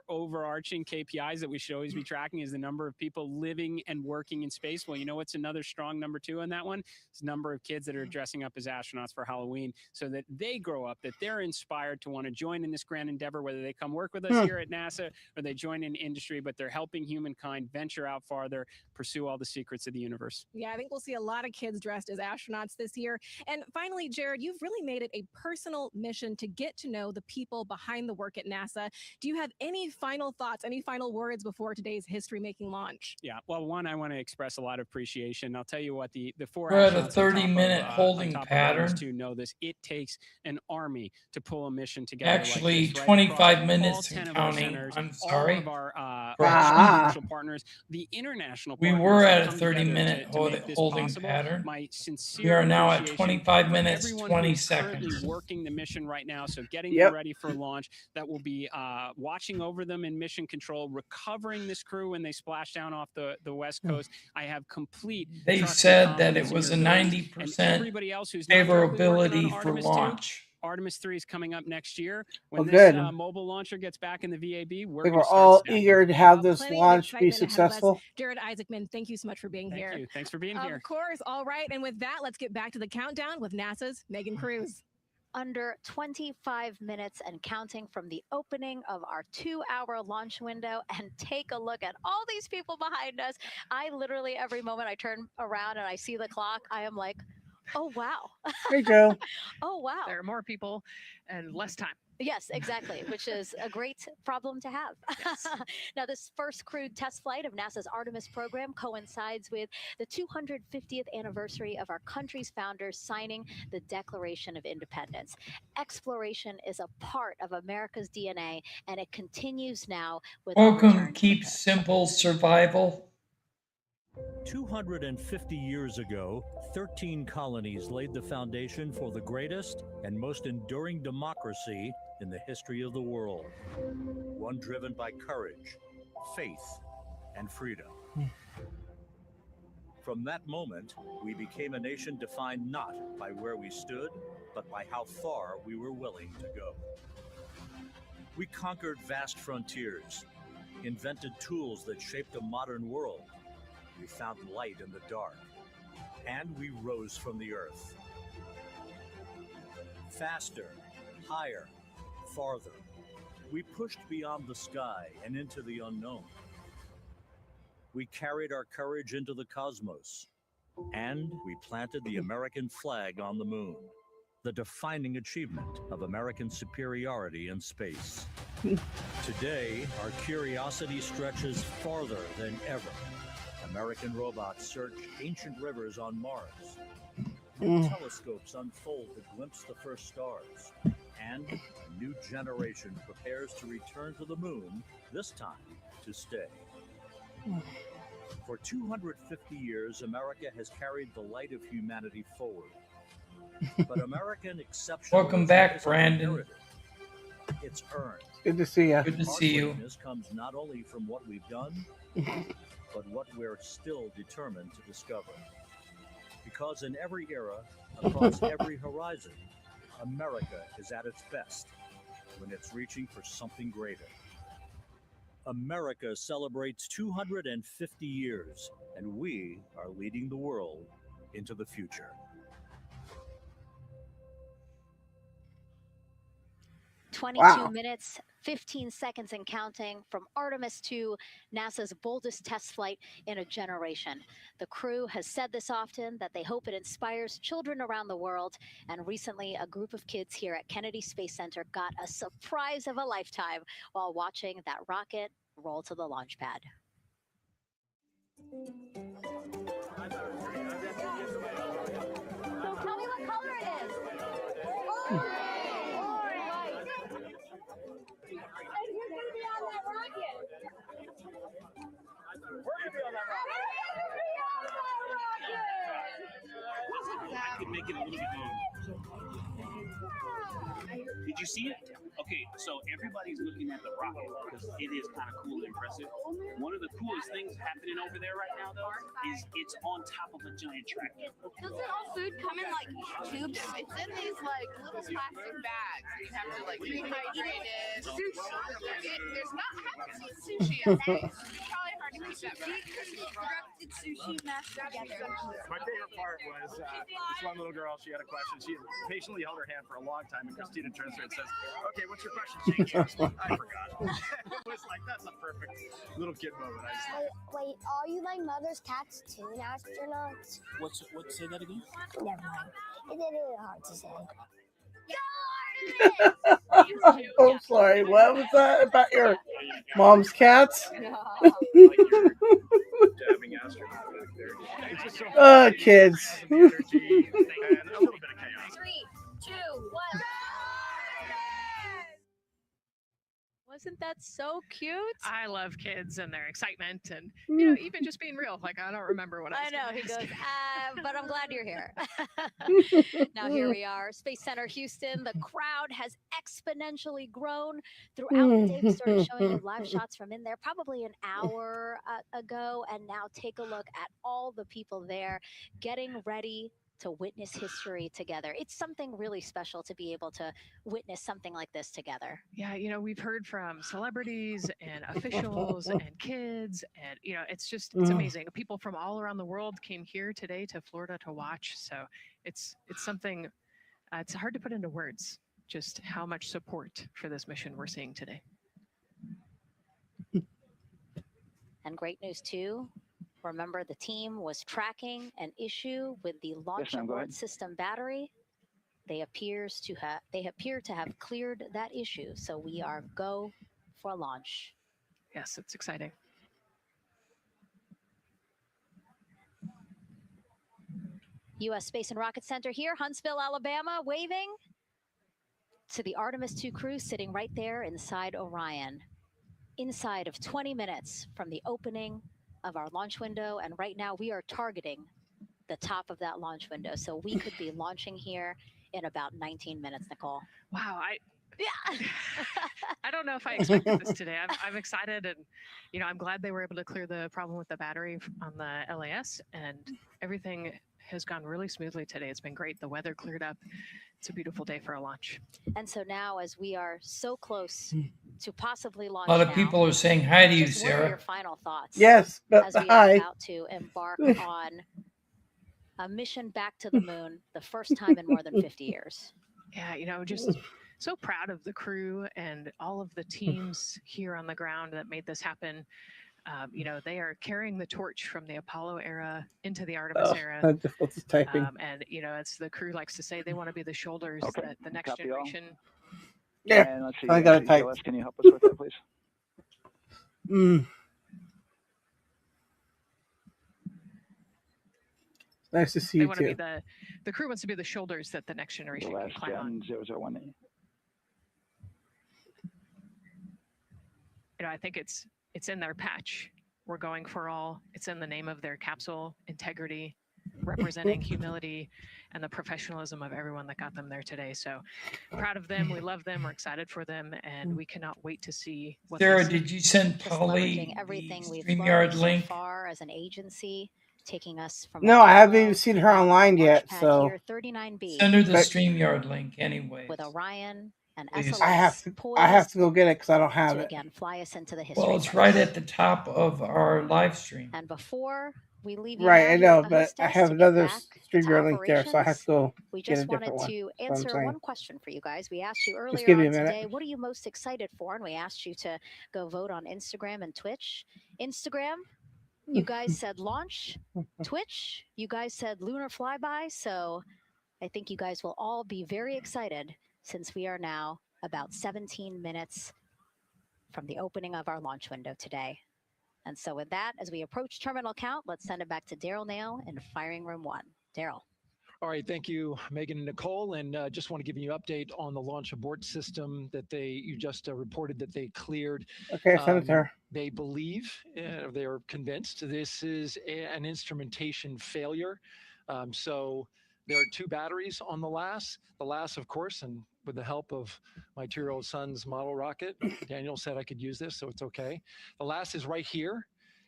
overarching KPIs that we should always be tracking is the number of people living and working in space possible. You know what's another strong number 2 on that one? It's the number of kids that are dressing up as astronauts for Halloween so that they grow up, that they're inspired to want to join in this grand endeavor, whether they come work with us here at NASA or they join in industry, but they're helping humankind venture out farther, pursue all the secrets of the universe. Yeah, I think we'll see a lot of kids dressed as astronauts this year. And finally, Jared, you've really made it a personal mission to get to know the people behind the work at NASA. Do you have any final thoughts, any final words before today's history-making launch? Yeah, well, one, I want to express a lot of appreciation. I'll tell you what, the 4 We're at a astronauts 30-minute holding on top pattern. Of Artemis 2 know this. It takes an army to pull a mission together. Actually, like this, 25 minutes and counting. I'm sorry. All of our commercial partners, the international partners. We were at a 30-minute holding pattern. My sincere we are now at 25 for minutes, everyone 20 who's seconds. currently working the mission right now, so getting them ready for launch, that will be watching over them in mission control, recovering this crew when they splash down off the West Coast. I have complete. They said that it was a 90% favorability for launch. Artemis 3 is coming up next year. When mobile launcher gets back in the VAB, we were all eager to have this launch be successful. Jared Isaacman, thank you so much for being here. Thank you. Thanks for being here. Of course. All right. And with that, let's get back to the countdown with NASA's Megan Cruz. Under 25 minutes and counting from the opening of our 2-hour launch window. And take a look at all these people behind us. I literally, every moment I turn around and I see the clock, I am like, oh, wow. Hey, Joe. Oh, wow. There are more people and less time. Yes, exactly, which is a great problem to have. Yes. Now, this first crewed test flight of NASA's Artemis program coincides with the 250th anniversary of our country's founders signing the Declaration of Independence. Exploration is a part of America's DNA, and it continues now with Welcome, Keep Simple Survival. 250 years ago, 13 colonies laid the foundation for the greatest and most enduring democracy in the history of the world. One driven by courage, faith, and freedom. From that moment, we became a nation defined not by where we stood, but by how far we were willing to go. We conquered vast frontiers, invented tools that shaped a modern world. We found light in the dark, and we rose from the earth. Faster, higher, farther. We pushed beyond the sky and into the unknown. We carried our courage into the cosmos, and we planted the American flag on the moon, the defining achievement of American superiority in space. Today, our curiosity stretches farther than ever. American robots search ancient rivers on Mars. New telescopes unfold to glimpse the first stars. And a new generation prepares to return to the moon, this time to stay. For 250 years, America has carried the light of humanity forward. But American exception. Welcome back, Brandon. It's earned. Good to see you. Good to see you. Our greatness comes not only from what we've done, but what we're still determined to discover. Because in every era, across every horizon, America is at its best when it's reaching for something greater. America celebrates 250 years, and we are leading the world into the future. 22 minutes, 15 seconds and counting from Artemis 2, NASA's boldest test flight in a generation. The crew has said this often, that they hope it inspires children around the world. And recently, a group of kids here at Kennedy Space Center got a surprise of a lifetime while watching that rocket roll to the launch pad. So tell me what color it is. And you're going to be on that rocket. We're going to be on that rocket. I could make it a little bit longer. Did you see it? Okay, so everybody's looking at the rocket because it is kind of cool and impressive. One of the coolest things happening over there right now, though, is it's on top of a giant tractor. Doesn't all food come in like tubes? It's in these like little plastic bags. You have to like rehydrate it. There's not sushi. It's probably hard to keep that back. It's sushi mashed together. My favorite part was this one little girl. She had a question. She patiently held her hand for a long time, and Christina turns to her and says, "Okay, what's your question?" She goes, "I forgot." It was like that's a perfect little kid moment. Wait, are you like mother's cats too, astronauts? What? Say that again. Never mind. It's really hard to say. I'm sorry. What was that about your mom's cats? Oh, kids. 3, 2, 1. Wasn't that so cute? I love kids and their excitement and, even just being real. Like, I don't remember what I was I know. gonna He ask. goes, but I'm glad you're here. Now, here we are, Space Center Houston. The crowd has exponentially grown throughout the day. We started showing you live shots from in there probably an hour ago. And now take a look at all the people there getting ready to witness history together. It's something really special to be able to witness something like this together. Yeah, we've heard from celebrities and officials and kids, and it's amazing. People from all around the world came here today to Florida to watch. So it's something. It's hard to put into words just how much support for this mission we're seeing today. And great news too. Remember, the team was tracking an issue with the launch abort system battery. They appear to have cleared that issue. So we are go for launch. Yes, it's exciting. U.S. Space and Rocket Center here, Huntsville, Alabama, waving to the Artemis 2 crew sitting right there inside Orion. Inside of 20 minutes from the opening of our launch window, and right now we are targeting the top of that launch window, so we could be launching here in about 19 minutes. Nicole. Wow, I don't know if I expected this today. I'm excited, and I'm glad they were able to clear the problem with the battery on the LAS, and everything has gone really smoothly today. It's been great. The weather cleared up. It's a beautiful day for a launch. And so now, as we are so close to possibly launch, A lot of people are saying hi to you, what are Sarah. your final thoughts? Yes, but as we hi. are about to embark on a mission back to the moon, the first time in more than 50 years. Yeah, just so proud of the crew and all of the teams here on the ground that made this happen. They are carrying the torch from the Apollo era into the Artemis era. How difficult is typing. And, as the crew likes to say, they want to be the shoulders that the next generation. Yeah, and let's see, I got it typed. Can you help us with that, please? Nice to see They you want to too. be the crew wants to be the shoulders that the next generation The can last climb on. 001. I think it's in their patch. We're going for all. It's in the name of their capsule: integrity, representing humility, and the professionalism of everyone that got them there today. So proud of them. We love them. We're excited for them, and we cannot wait to see what. Sarah, did you send Polly everything the we've StreamYard learned link? so far as an agency, taking us from No, I haven't even seen her online yet. So 39B. Send her the StreamYard link anyway. With Orion and Please. SLS I have to go get it because I don't have to it. again fly us into the history. Well, it's books. right at the top of our live stream. And before we leave you Right, now I here know, at the but I hostess have to get another back StreamYard to link there, so I have to go we get a just wanted different one. to That's what I'm answer saying. one question for you guys. We asked you earlier give me on a minute. today, what are you most excited for? And we asked you to go vote on Instagram and Twitch. Instagram, you guys said launch. Twitch, you guys said lunar flyby. So I think you guys will all be very excited since we are now about 17 minutes from the opening of our launch window today. And so with that, as we approach terminal count, let's send it back to Daryl Nail in firing room 1. Daryl. All right, thank you, Megan and Nicole. And just want to give you an update on the launch abort system that you just reported that they cleared. Okay, send it to her. They believe, they're convinced this is an instrumentation failure. So there are 2 batteries on the LAS. The LAS, of course, and with the help of my 2-year-old son's model rocket, Daniel said I could use this, so it's okay. The LAS is right here.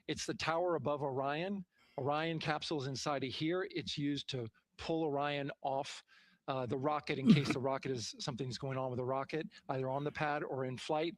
It's the tower above Orion. Orion capsule is inside of here. It's used to pull Orion off the rocket in case the rocket something's going on with the rocket, either on the pad or in flight.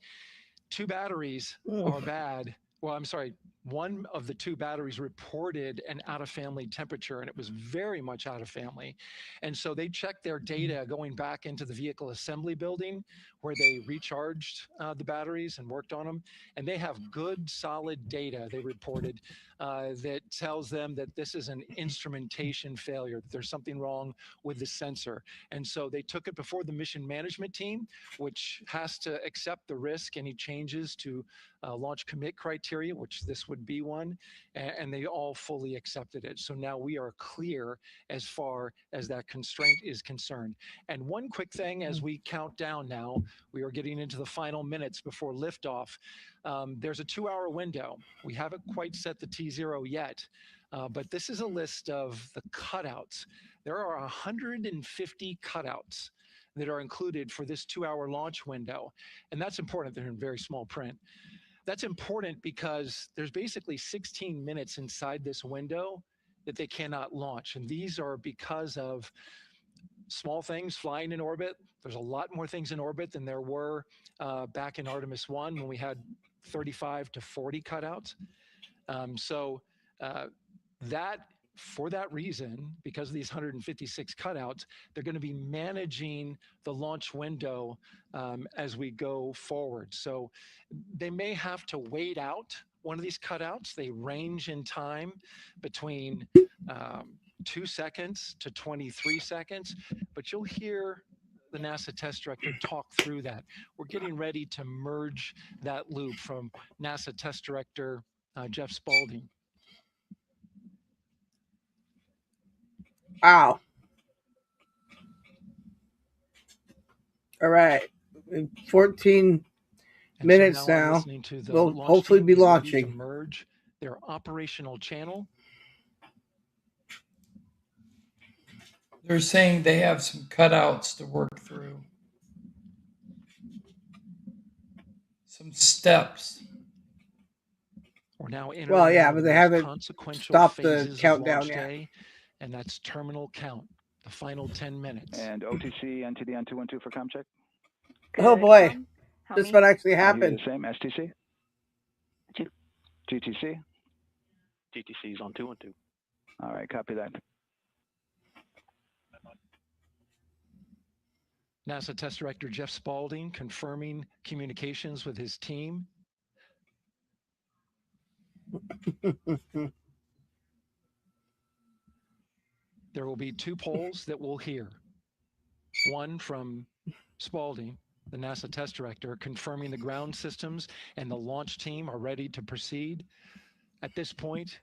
2 batteries are bad. Well, I'm sorry, one of the two batteries reported an out-of-family temperature, and it was very much out of family. And so they checked their data going back into the vehicle assembly building where they recharged the batteries and worked on them. And they have good, solid data, they reported, that tells them that this is an instrumentation failure, that there's something wrong with the sensor. And so they took it before the mission management team, which has to accept the risk, any changes to launch commit criteria, which this would be one, and they all fully accepted it. So now we are clear as far as that constraint is concerned. And one quick thing as we count down now, we are getting into the final minutes before liftoff. There's a 2-hour window. We haven't quite set the T0 yet, but this is a list of the cutouts. There are 150 cutouts that are included for this 2-hour launch window. And that's important. They're in very small print. That's important because there's basically 16 minutes inside this window that they cannot launch. And these are because of small things flying in orbit. There's a lot more things in orbit than there were back in Artemis 1 when we had 35 to 40 cutouts. For that reason, because of these 156 cutouts, they're going to be managing the launch window as we go forward. So they may have to wait out one of these cutouts. They range in time between 2 seconds to 23 seconds, but you'll hear the NASA test director talk through that. We're getting ready to merge that loop from NASA test director Jeff Spaulding. Wow. All right. In 14 minutes so now, to we'll hopefully be launching. To merge their operational channel. They're saying they have some cutouts to work through. Some steps. We're now entering well, yeah, but they haven't stopped the countdown yet. Day, and that's terminal count, the final 10 minutes. And OTC, NTD, N212 for ComCheck. Oh boy, this might actually happen. The same, STC? GTC? GTC is on 212. All right, copy that. NASA Test Director Jeff Spaulding confirming communications with his team. There will be 2 polls that we'll hear. One from Spaulding, the NASA Test Director, confirming the ground systems and the launch team are ready to proceed. At this point,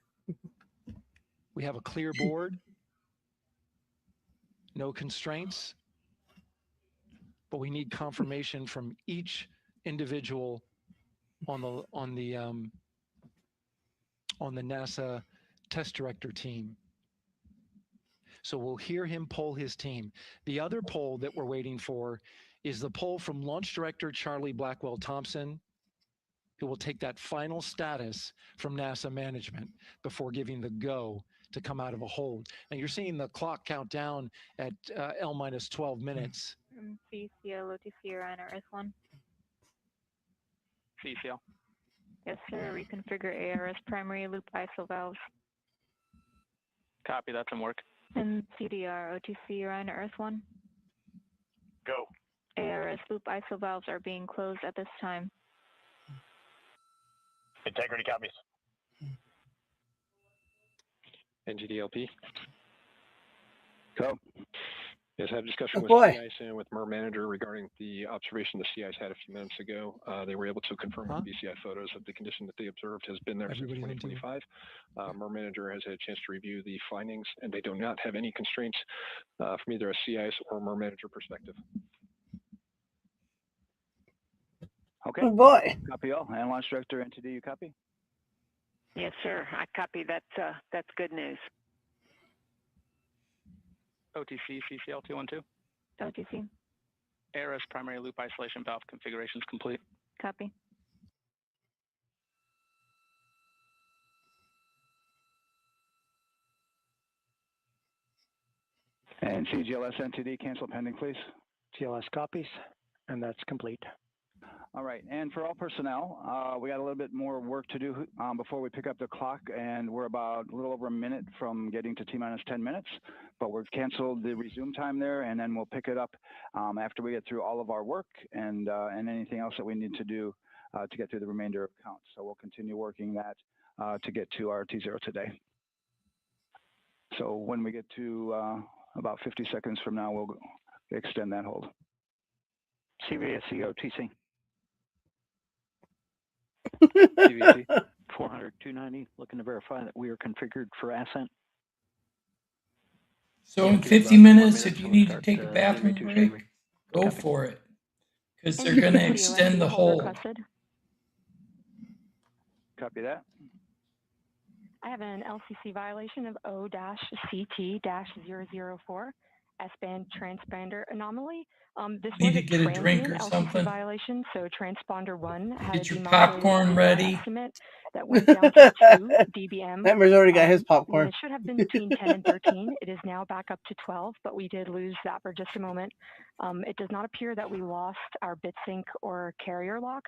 we have a clear board, no constraints, but we need confirmation from each individual on the NASA Test Director team. So we'll hear him poll his team. The other poll that we're waiting for is the poll from Launch Director Charlie Blackwell Thompson, who will take that final status from NASA management before giving the go to come out of a hold. Now you're seeing the clock count down at L-12 minutes. CCL, OTC, Orion, or S1. CCL. Yes, sir. Reconfigure ARS primary loop ISO valves. Copy, that's in work. And CDR, OTC, Orion, or S1. Go. ARS loop ISO valves are being closed at this time. Integrity copies. NGDLP. Go. Yes, I had a discussion with CIS and with MER manager regarding the observation the CIS had a few minutes ago. They were able to confirm with BCI photos that the condition that they observed has been there since 2025. MER manager has had a chance to review the findings, and they do not have any constraints from either a CIS or MER manager perspective. Okay. Oh boy. Copy all. And Launch Director, NTD, you copy? Yes, sir. I copy. That's good news. OTC, CCL 212. OTC. ARS primary loop isolation valve configurations complete. Copy. And CGLS NTD, cancel pending, please. GLS copies, and that's complete. All right, and for all personnel, we got a little bit more work to do before we pick up the clock, and we're about a little over a minute from getting to T-minus 10 minutes, but we've canceled the resume time there, and then we'll pick it up after we get through all of our work and anything else that we need to do to get through the remainder of counts. So we'll continue working that to get to our T0 today. So when we get to about 50 seconds from now, we'll extend that hold. CVSCO TC. CVC 400 290, looking to verify that we are configured for ascent. So in 50 minutes, if you need to take a bathroom break, go Copy. for it. Because they're going to extend the hold. Copy that. I have an LCC violation of O-CT-004, S-band transponder anomaly. This Need was to get a drink transient or LCC something? violation, so transponder 1 had Get a your demodulated popcorn ready. estimate that went down to 2 dBm. Emmer's already got his When popcorn. it should have been between 10 and 13. It is now back up to 12, but we did lose that for just a moment. It does not appear that we lost our bit sync or carrier lock,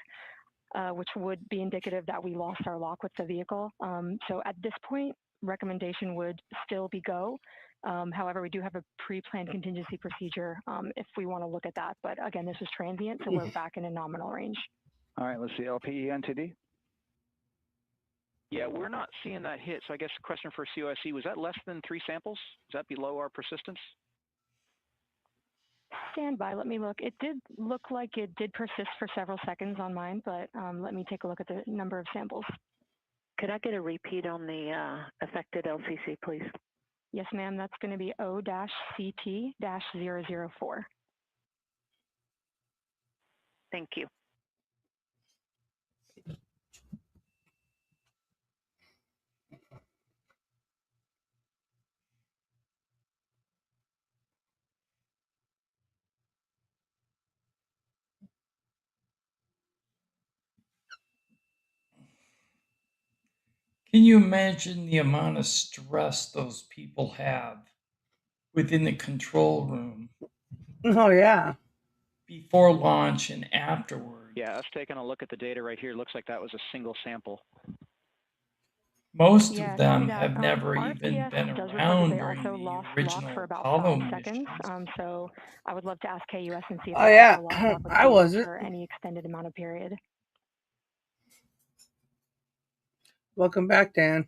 which would be indicative that we lost our lock with the vehicle. So at this point, recommendation would still be go. However, we do have a pre-planned contingency procedure if we want to look at that. But again, this is transient, so we're back in a nominal range. All right, let's see, LPENTD. Yeah, we're not seeing that hit. So I guess question for COSC, was that less than 3 samples? Is that below our persistence? Stand by, let me look. It did look like it did persist for several seconds on mine, but let me take a look at the number of samples. Could I get a repeat on the affected LCC, please? Yes, ma'am, that's going to be O-CT-004. Thank you. Can you imagine the amount of stress those people have within the control room? Oh, yeah. Before launch and afterward. Yeah, us taking a look at the data right here, looks like that was a single sample. Most Yeah, of them that. have never even RTS been does report that around they during also the lost original lock for about Apollo 5 seconds. missions. So I would love to ask KUS and see if Oh, they yeah. also lost lock with the I vehicle wasn't. for any extended amount of period. Welcome back, Dan.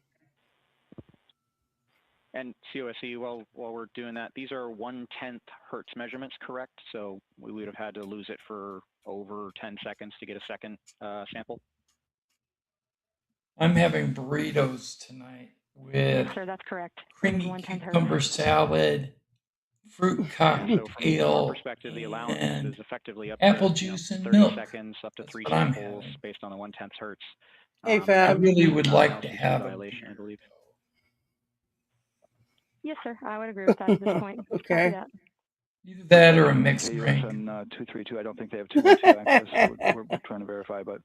And COSE, while we're doing that, these are 1/10 hertz measurements, correct? So we would have had to lose it for over 10 seconds to get a second sample. I'm having burritos tonight with Yes, sir, that's correct. creamy cucumber salad, fruit So from our cocktail, perspective, the allowance and is effectively up apple to juice and 30 milk. seconds, up to That's 3 what I'm samples having. based on the 1/10 hertz. Hey, I Fab. really would like to LCC have a violation, I believe. Yes, sir, I would agree with that at this point. Okay. Copy that. Either that or a mixed KUS drink. on 232, I don't think they have 212 access, so we're trying to verify, but.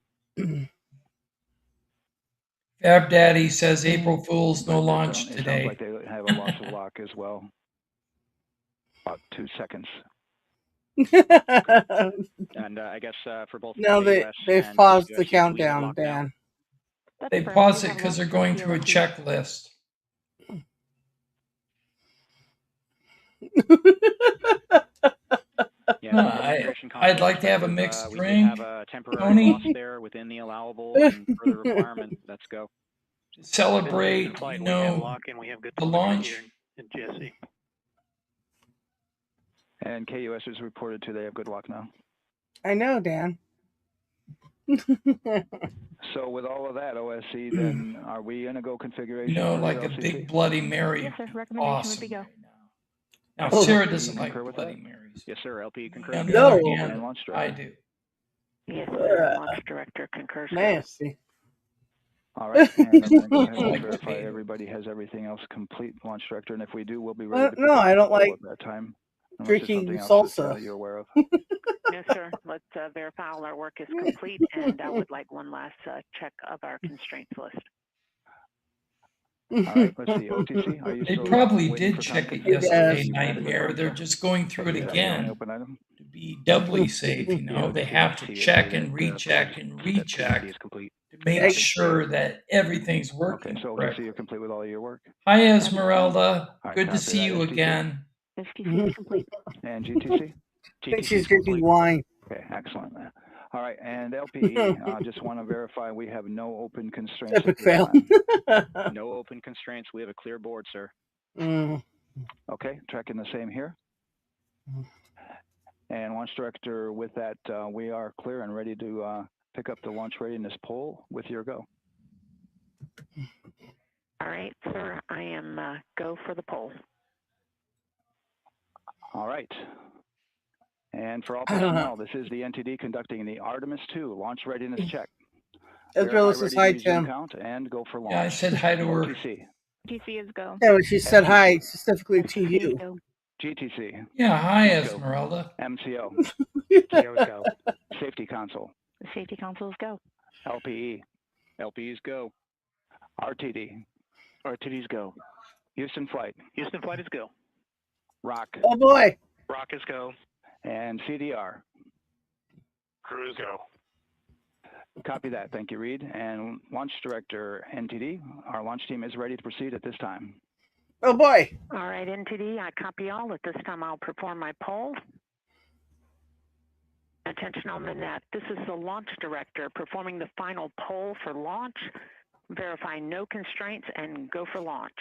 Fab Daddy says April Fool's no launch It today. sounds like they have a loss of lock as well. About 2 seconds. And I guess for both No, KUS they and paused the COSC, do we have countdown, lock now? Dan. They pause it because they're going through a checklist. Yeah, from an integration I'd like to have a perspective, mixed we drink. did have a temporary Tony? loss there within the allowable and further requirement. Let's go. Celebrate, you know, the launch. In GSC. And KUS is reported to they have good lock now. I know, Dan. So with all of that, OSC, then are we in a go configuration? You know, for like a LCC? big Bloody Mary. Yes, sir, recommendation Awesome. would be go. Now, Oh, Sarah do doesn't you like concur with Bloody that? Marys. Yes, sir. LP concurs. On the No. other And hand, launch I director. do. Yes, sir. Launch director concurs. Nasty. All right, and I'm going to go ahead and Like verify potato. everybody has everything else complete, launch director, and if we do, we'll be ready to pick No, up I don't control like at that time. Unless there's drinking something else salsa. that you're aware of. No, sir. Let's verify all our work is complete, and I would like one last check of our constraints list. All right, let's see. OTC, are you They still probably waiting did for check it confirmation? yesterday, You added it Nightmare. on, They're so- just going through it Is that the only again open item? to be doubly safe. You know, they have to OTC, check say and that, recheck step and 2 recheck is complete. to make Hey. sure that everything's Okay, working so OTC, correctly. you're complete with all of your work? Hi, Esmeralda. All right, Good to copy see that. you STC? again. STC is complete. And GTC? I think she's drinking wine. Okay, excellent. All right, and LPE, just want to verify we have no open constraints Epic at this fail. time. No open constraints. We have a clear board, sir. Okay, tracking the same here. And launch director, with that, we are clear and ready to pick up the launch readiness poll with your go. All right, sir. I am go for the poll. All right. And for all I don't personnel, this is the NTD conducting the Artemis 2 launch readiness check. Ezreal Verify says ready hi, to resume Tim. count and go for launch. Yeah, I said hi to her. OTC. GTC is go. Yeah, but she said hi specifically to you. GTC. Yeah, hi, Let's go. Esmeralda. MCO. MCOs go. Safety console. The safety consoles go. LPE. LPs go. RTD. RTDs go. Houston flight. Houston flight is go. Rock. Oh boy. Rock is go. And CDR. Crew is go. Copy that. Thank you, Reed. And launch director NTD, our launch team is ready to proceed at this time. Oh boy. All right, NTD, I copy all. At this time, I'll perform my poll. Attention on the net. This is the launch director performing the final poll for launch, verifying no constraints, and go for launch.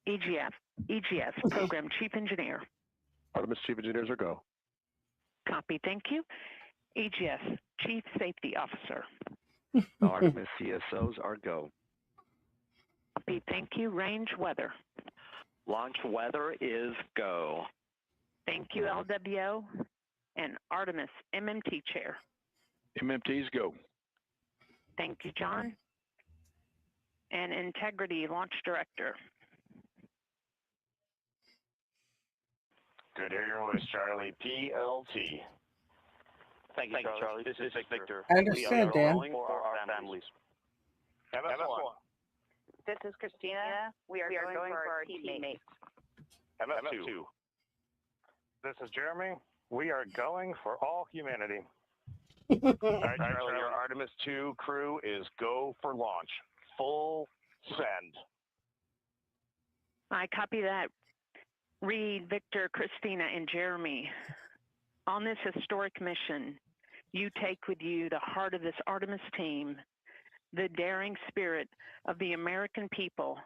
EGS, Program Chief Engineer. Artemis Chief Engineers are go. Copy, thank you. EGS, Chief Safety Officer. Artemis CSOs are go. Copy, thank you. Range Weather. Launch weather is go. Thank you, LWO. And Artemis MMT Chair. MMTs go. Thank you, John. And Integrity Launch Director. Good to hear your voice, Charlie. PLT. Thank you, Charlie. This is Victor. I understand, Dan. For our families. MS1. This is Christina. We are going for our teammates. MS2. This is Jeremy. We are going for all humanity. All right, Charlie, your Artemis 2 crew is go for launch. Full send. I copy that. Reed, Victor, Christina, and Jeremy. On this historic mission, you take with you the heart of this Artemis team, the daring spirit of the American people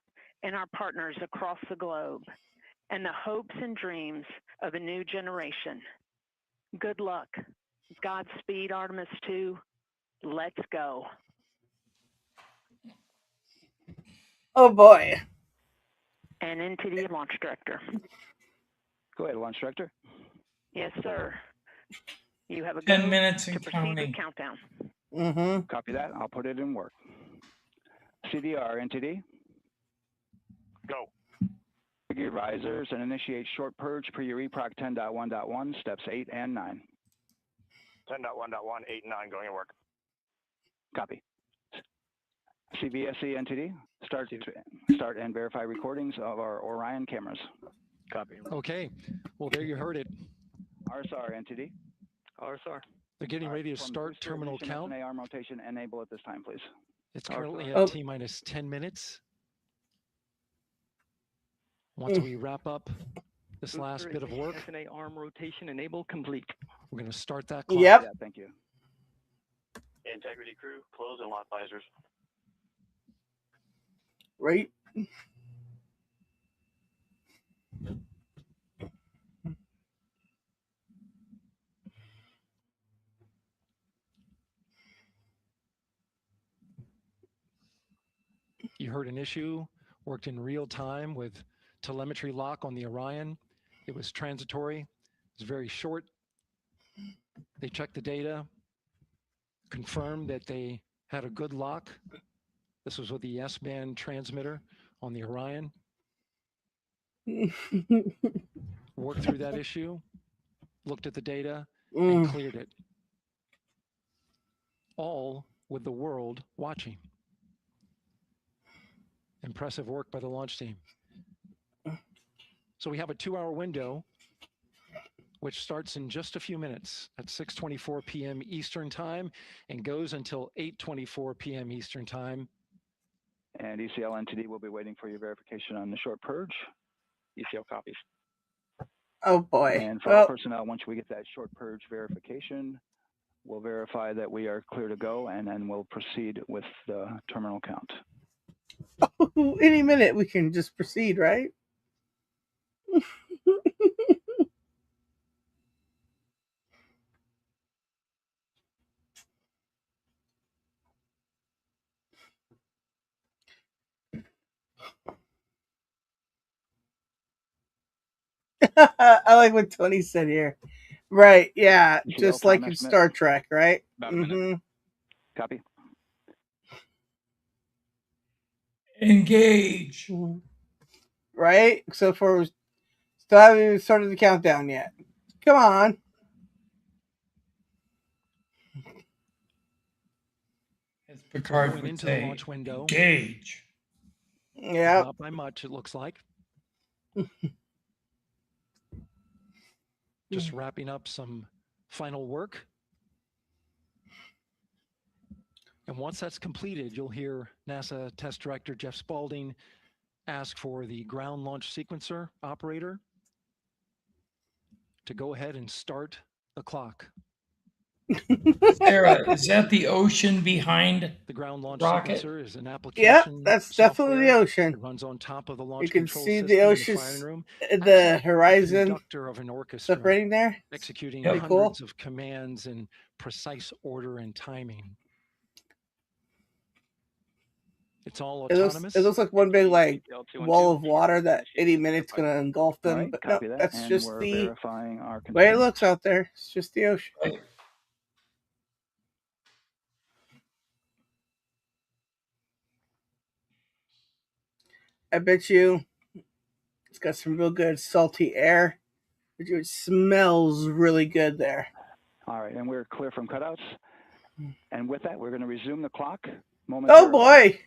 and our partners across the globe, and the hopes and dreams of a new generation. Good luck. Godspeed, Artemis 2. Let's go. Oh boy. And NTD Launch Director. Go ahead, launch director. Yes, sir. You have a 10 go minutes to and proceed counting. with countdown. Mm-hmm. Copy that. I'll put it in work. CDR NTD. Go. Gear risers and initiate short purge per your EPROC 10.1.1, steps 8 and 9. 10.1.1, 8 and 9 going to work. Copy. CVSE NTD, start and verify recordings of our Orion cameras. Copy. Okay. Well, there you heard it. RSR NTD. RSR. They're getting ready to start terminal count. SNA arm rotation enable at this time, please. It's currently Oh. at T-minus 10 minutes. Once we wrap up this last bit of work, SNA arm rotation enable complete. we're going to start that clock. Yep. Yeah, thank you. Integrity crew, close and lock visors. Right. You heard an issue, worked in real time with telemetry lock on the Orion. It was transitory. It was very short. They checked the data, confirmed that they had a good lock. This was with the S-band transmitter on the Orion. Worked through that issue, looked at the data, and cleared it. All with the world watching. Impressive work by the launch team. So we have a 2-hour window, which starts in just a few minutes at 6:24 p.m. Eastern Time and goes until 8:24 p.m. Eastern Time. And ECL NTD will be waiting for your verification on the short purge. ECL copies. Oh boy. And for all personnel, once we get that short purge verification, we'll verify that we are clear to go, and then we'll proceed with the terminal count. Any minute we can just proceed, right? I like what Tony said here. Right, yeah, just like in Star Trek, right? About a minute. Copy. Engage. Right? So still haven't even started the countdown yet. Come on. As Picard going would into say, the launch window. Engage. Yeah. Not by much, it looks like. Just wrapping up some final work. And once that's completed, you'll hear NASA Test Director Jeff Spaulding ask for the ground launch sequencer operator to go ahead and start the clock. Sarah, is that the ocean behind the ground launch rocket? sequencer? Is an application. Yep, that's definitely the ocean. It runs on top of the launch you can control see system the in ocean, the firing room. the horizon, conductor of an orchestra separating there. executing Pretty hundreds cool. of commands in precise order and timing. It's all autonomous. It looks like one big wall of water that any minute's going to engulf them. Right, but copy no, that. that's And just we're the verifying our way it consent. looks out there. It's just the ocean. I bet you it's got some real good salty air. It smells really good there. All right, and we're clear from cutouts. And with that, we're going to resume the clock momentarily. Oh boy!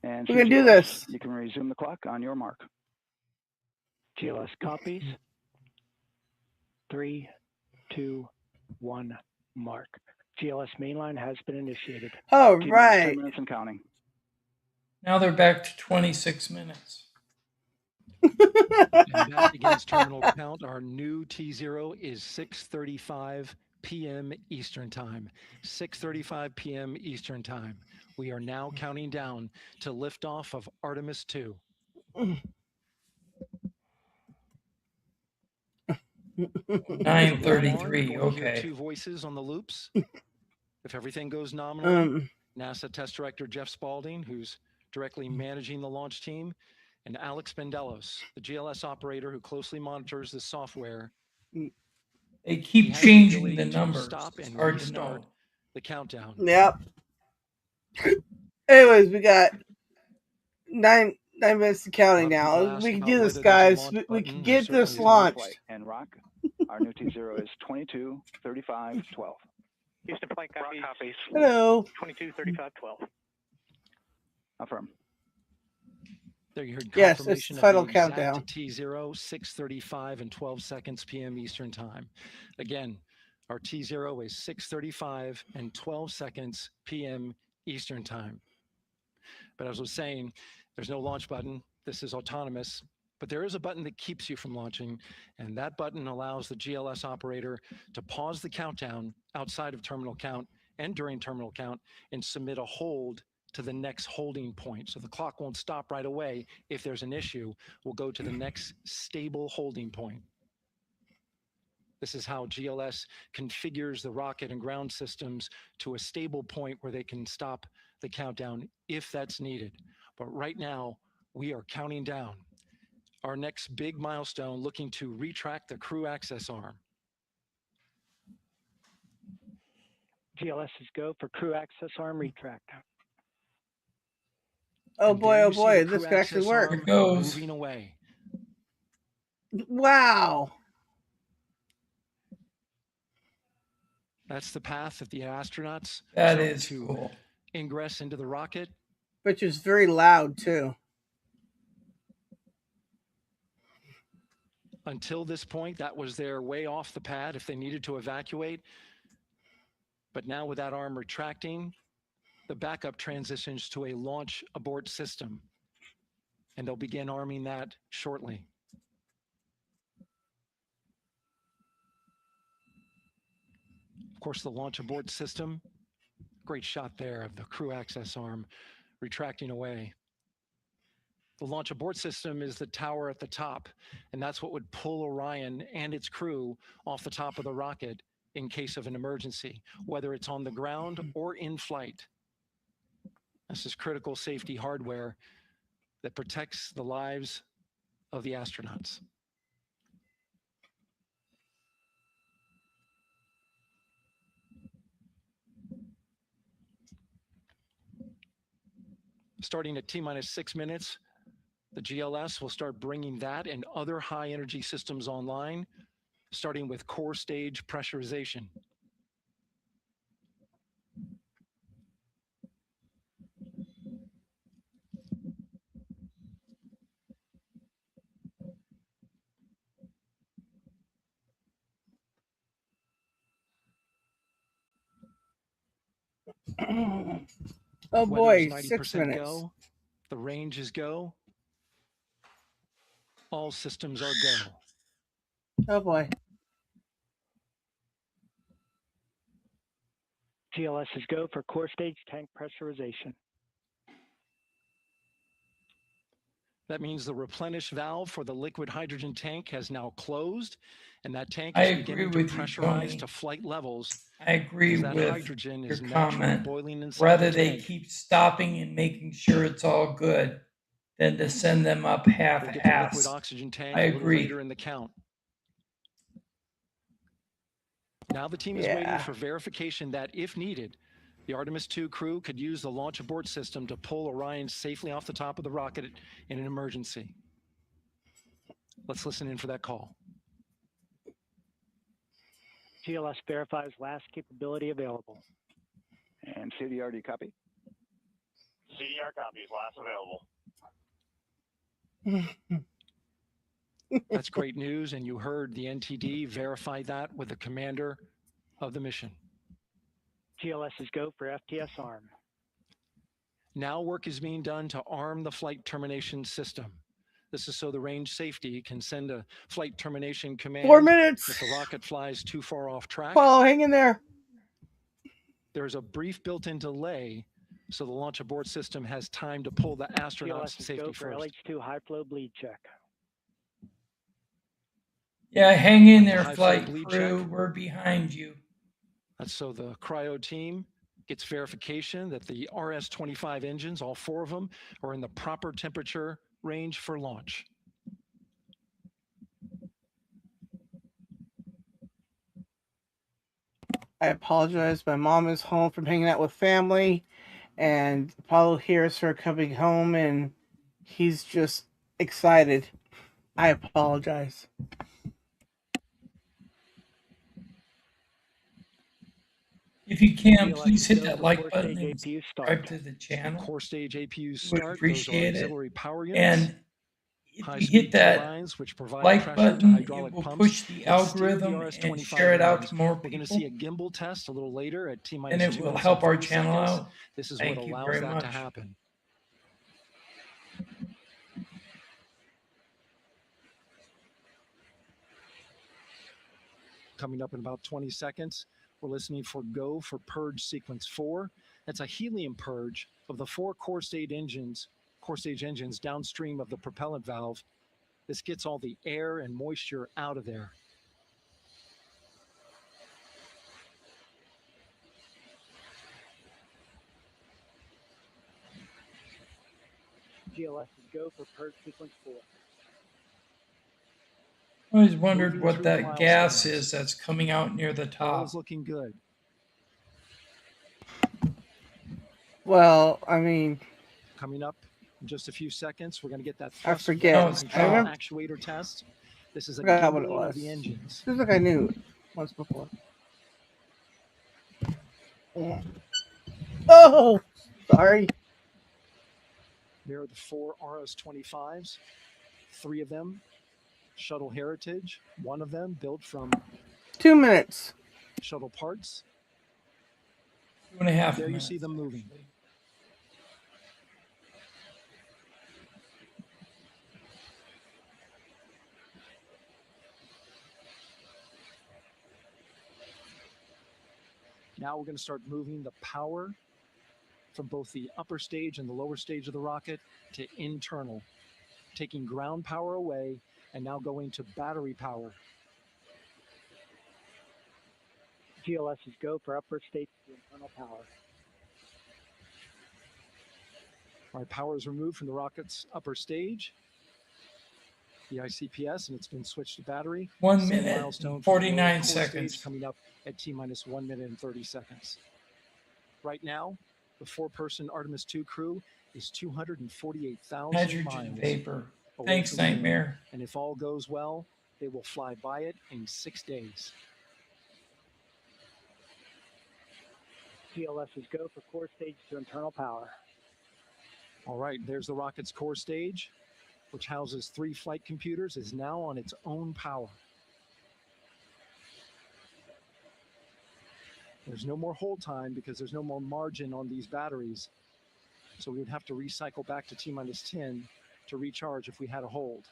And we're going to do GLS, this. You can resume the clock on your mark. GLS copies. 3, 2, 1, mark. GLS mainline has been initiated. All right. 10 minutes and counting. Now they're back to 26 minutes. And that begins terminal count. Our new T0 is 6:35 p.m. Eastern Time. 6:35 p.m. Eastern Time. We are now counting down to liftoff of Artemis 2. 9:33. Okay. Okay. 2 voices on the loops. If everything goes nominally, NASA Test Director Jeff Spaulding, who's directly managing the launch team, and Alex Bendelos, the GLS operator who closely monitors the software. They keep changing the numbers. Stop and hard to restart know. the countdown. Yep. Anyways, we got 9 minutes to counting now. We can do this, guys. We can get this launched. And rock, our new T0 is 22:35:12. Houston flight copies. Hello. 22:35:12. Affirm. There you heard yes, confirmation it's final of the exact countdown. T0, 6:35 and 12 seconds p.m. Eastern Time. Again, our T0 is 6:35 and 12 seconds p.m. Eastern Time. But as I was saying, there's no launch button. This is autonomous. But there is a button that keeps you from launching, and that button allows the GLS operator to pause the countdown outside of terminal count and during terminal count and submit a hold to the next holding point. So the clock won't stop right away. If there's an issue, we'll go to the next stable holding point. This is how GLS configures the rocket and ground systems to a stable point where they can stop the countdown if that's needed. But right now, we are counting down. Our next big milestone, looking to retract the crew access arm. GLS is go for crew access arm retract. Oh boy, this could actually work. Here it goes. Moving away. Wow. That's the path that the astronauts That took is to cool. ingress into the rocket. Which is very loud too. Until this point, that was their way off the pad if they needed to evacuate. But now with that arm retracting, the backup transitions to a launch abort system, and they'll begin arming that shortly. Of course, the launch abort system, great shot there of the crew access arm retracting away. The launch abort system is the tower at the top, and that's what would pull Orion and its crew off the top of the rocket in case of an emergency, whether it's on the ground or in flight. This is critical safety hardware that protects the lives of the astronauts. Starting at T-minus 6 minutes, the GLS will start bringing that and other high energy systems online, starting with core stage pressurization. Oh boy, 6 minutes. Go. The range is go. All systems are go. Oh boy. GLS is go for core stage tank pressurization. That means the replenish valve for the liquid hydrogen tank has now closed, and that tank is beginning to pressurize to flight levels. I agree with hydrogen your is naturally comment. boiling inside Rather the they tank. keep stopping and making sure it's all good than to send them up We'll get the liquid half-assed. oxygen tank I a little agree. later in the count. Now the team is waiting for verification that, if needed, the Artemis II crew could use the launch abort system to pull Orion safely off the top of the rocket in an emergency. Let's listen in for that call. GLS verifies last capability available. And CDR, do you copy? CDR copies, last available. That's great news, and you heard the NTD verify that with the commander of the mission. GLS is go for FTS arm. Now work is being done to arm the flight termination system. This is so the range safety can send a flight termination command 4 minutes. if the rocket flies too far off track. Paul, hang in there. There's a brief built-in delay, so the launch abort system has time to pull the astronauts to safety go for first. LH2 high flow bleed check. Yeah, hang in That's there, a high flow flight bleed crew. check. We're behind you. That's so the cryo team gets verification that the RS-25 engines, all 4 of them, are in the proper temperature range for launch. I apologize. My mom is home from hanging out with family, and Apollo hears her coming home, and he's just excited. I apologize. If you can, please hit that like button and subscribe to the channel. Core stage APUs Would start. appreciate Those are it. auxiliary power units. And if you High-speed hit that turbines, which provide like pressure to button, it hydraulic will pumps push the that steer the algorithm and RS-25 share it out engines. to more We're going to people. see a gimbal test a little later at T-minus And it 2 will minutes help and our 40 channel seconds. out. This is Thank what you allows very that much. to happen. Coming up in about 20 seconds, we're listening for go for purge sequence 4. That's a helium purge of the 4 core stage engines downstream of the propellant valve. This gets all the air and moisture out of there. GLS is go for purge sequence 4. I always wondered Moving what through that gas milestones. is that's coming out near the All top. is looking good. Well, I mean, Coming up in just a few seconds, we're going to get that I thrust forget. vector No, it's control remember- actuator test. This is a forgot what it gimbaling of was. the engines. Feels like I knew it once before. Oh, sorry. There are the 4 RS-25s, 3 of them Shuttle Heritage, one of them built from 2 minutes. shuttle parts. 2.5 There minutes. you see them moving. Now we're going to start moving the power from both the upper stage and the lower stage of the rocket to internal, taking ground power away and now going to battery power. GLS is go for upper stage to internal power. All right, power is removed from the rocket's upper stage, the ICPS, and it's been switched to battery. 1 minute, 49 seconds. Coming up at T-minus 1 minute and 30 seconds. Right now, the 4-person Artemis 2 crew is 248,000 Hydrogen miles vapor. away Thanks, from the moon. Nightmare. And if all goes well, they will fly by it in 6 days. GLS is go for core stage to internal power. All right, there's the rocket's core stage, which houses 3 flight computers, is now on its own power. There's no more hold time because there's no more margin on these batteries. So we would have to recycle back to T-minus 10 to recharge if we had a hold.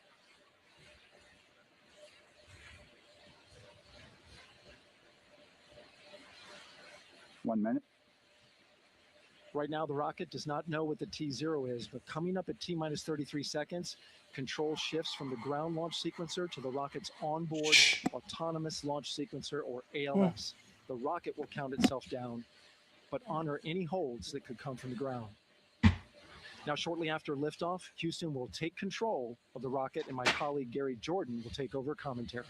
One minute. Right now, the rocket does not know what the T0 is, but coming up at T-minus 33 seconds, control shifts from the ground launch sequencer to the rocket's onboard autonomous launch sequencer, or ALS. The rocket will count itself down, but honor any holds that could come from the ground. Now, shortly after liftoff, Houston will take control of the rocket, and my colleague Gary Jordan will take over commentary.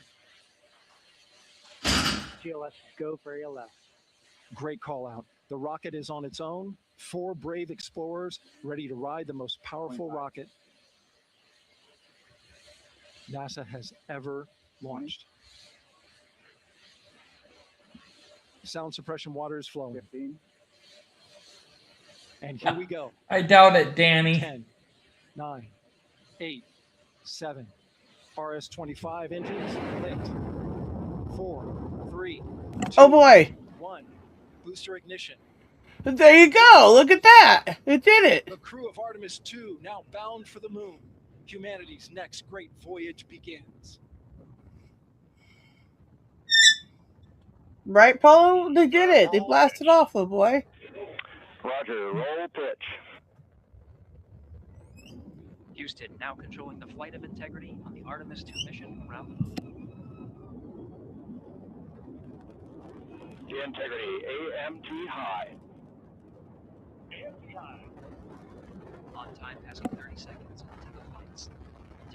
GLS go for ALS. Great call out. The rocket is on its own. 4 brave explorers ready to ride the most powerful rocket NASA has ever launched. Sound suppression water is flowing. 15. And here we go. I doubt it, Danny. 10, 9, 8, 7. RS-25 engines lit. 4, 3, 2, Oh boy. 1. Booster ignition. But there you go. Look at that. It did it. The crew of Artemis 2 now bound for the moon. Humanity's next great voyage begins. Right, Paulo? They did it. They blasted off, oh boy. Roger, roll pitch. Houston now controlling the flight of Integrity on the Artemis 2 mission around the moon. Integrity, AMT high. AMT high. On time, passing 30 seconds into the flights.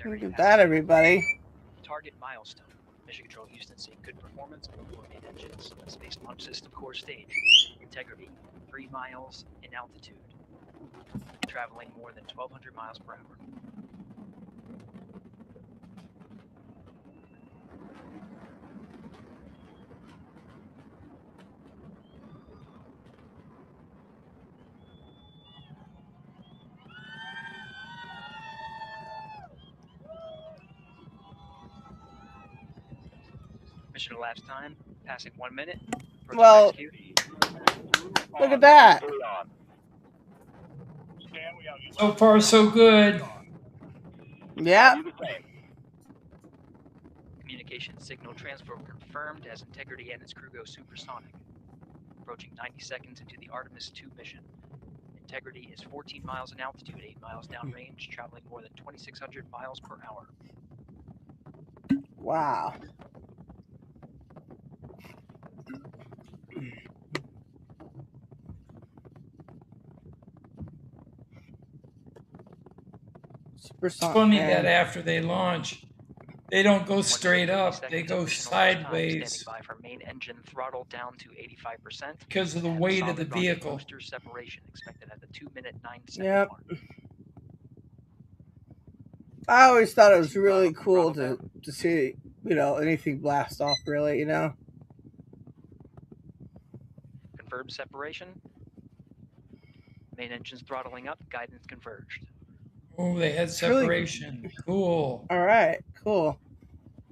Look at that, everybody. Target milestone. Mission Control Houston seeing good performance on the 4 main engines. Space Launch System core stage. Integrity, 3 miles in altitude. Traveling more than 1,200 miles per hour. Mission elapsed time, passing 1 minute. Well, look at that. So far, so good. Yeah. Communication signal transfer confirmed as Integrity and its crew go supersonic. Approaching 90 seconds into the Artemis 2 mission. Integrity is 14 miles in altitude, 8 miles downrange, traveling more than 2,600 miles per hour. Wow. It's funny that after they launch, they don't go straight up; they go sideways. Standing by for main engine throttle down to 85% because of the weight of the vehicle. Booster separation expected at the 2-minute 9-second Yep. mark. I always thought it was really cool to see, anything blast off, really, Confirmed separation. Main engines throttling up, guidance converged. Oh, they had separation. Really cool. All right, cool.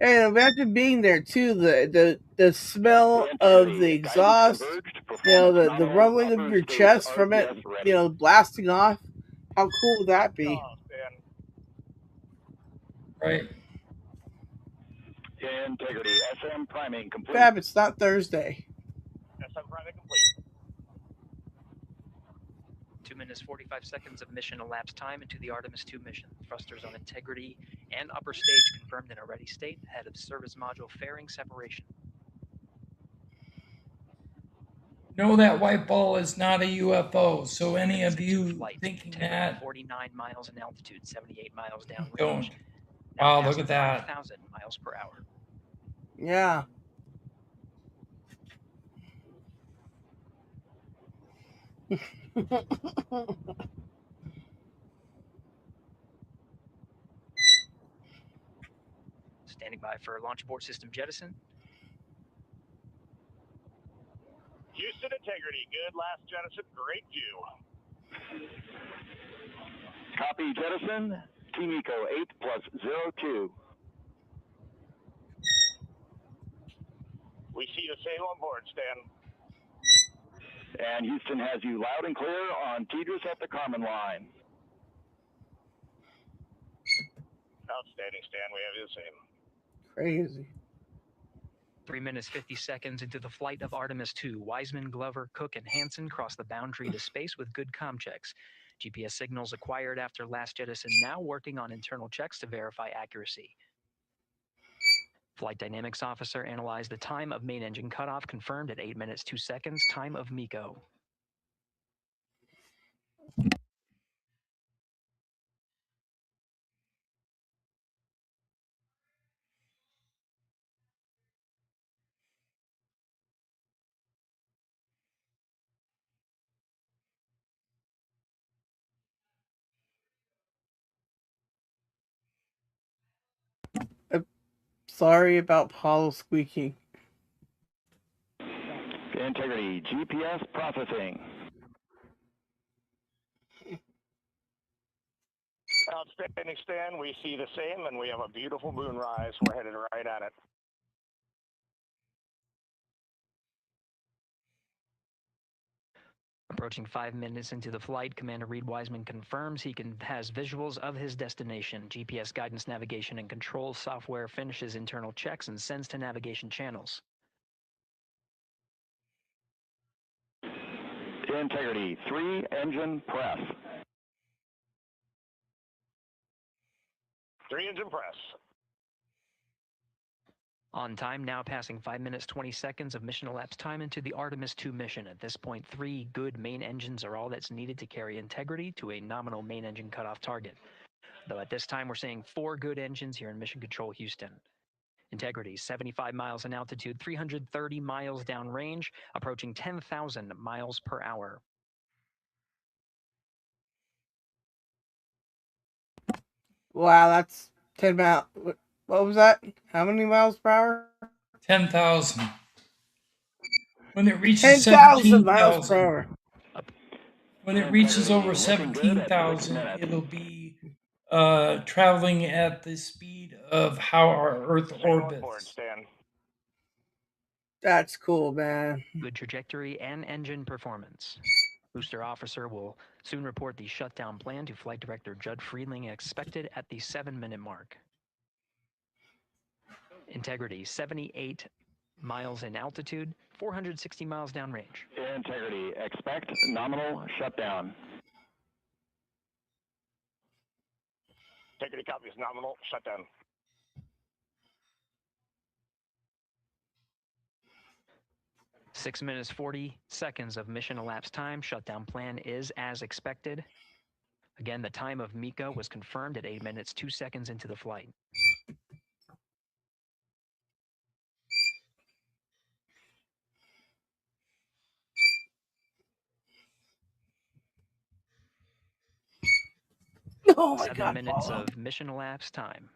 And imagine being there too. The smell of the exhaust. The rumbling of your chest from it. Blasting off. How cool would that be? Right. Integrity. SM priming complete. Fab, it's not Thursday. SM priming complete. 2 minutes 45 seconds of mission elapsed time into the Artemis 2 mission. Thrusters on Integrity and upper stage confirmed in a ready state ahead of service module fairing separation. No, that white ball is not a UFO. So any of you thinking that 49 miles in altitude, 78 miles downrange. Don't. Wow, look at that. 5,000 miles per hour. Yeah. Standing by for launch abort system jettison. Houston Integrity, good last jettison, great view. Copy jettison. Team Eco 8+02. We see the same on board, Stan. And Houston has you loud and clear on Tidris at the Carmen line. Outstanding, Stan. We have you the same. Crazy. 3 minutes 50 seconds into the flight of Artemis 2, Wiseman, Glover, Cook, and Hansen crossed the boundary to space with good comm checks. GPS signals acquired after last jettison now working on internal checks to verify accuracy. Flight Dynamics Officer analyzed the time of main engine cutoff, confirmed at 8 minutes 2 seconds, time of MECO. Sorry about Paulo squeaking. Integrity, GPS processing. Outstanding, Stan. We see the same, and we have a beautiful moonrise. We're headed right at it. Approaching 5 minutes into the flight, Commander Reed Wiseman confirms he has visuals of his destination. GPS guidance, navigation, and control software finishes internal checks and sends to navigation channels. Integrity, 3 engine press. 3 engine press. On time, now passing 5 minutes 20 seconds of mission elapsed time into the Artemis 2 mission. At this point, 3 good main engines are all that's needed to carry Integrity to a nominal main engine cutoff target. Though at this time, we're seeing 4 good engines here in Mission Control Houston. Integrity, 75 miles in altitude, 330 miles downrange, approaching 10,000 miles per hour. Wow, that's 10 miles. What was that? How many miles per hour? 10,000. When it reaches 10,000 miles per hour. When it reaches over 17,000, it'll be traveling at the speed of how our Earth orbits. That's cool, man. Good trajectory and engine performance. Booster officer will soon report the shutdown plan to Flight Director Judd Friedling, expected at the 7-minute mark. Integrity, 78 miles in altitude, 460 miles downrange. Integrity, expect nominal shutdown. Integrity copies nominal shutdown. Six minutes 40 seconds of mission elapsed time. Shutdown plan is as expected. Again, the time of MECO was confirmed at 8 minutes 2 seconds into the flight. Oh my 7 God, minutes Paula. of mission elapsed time.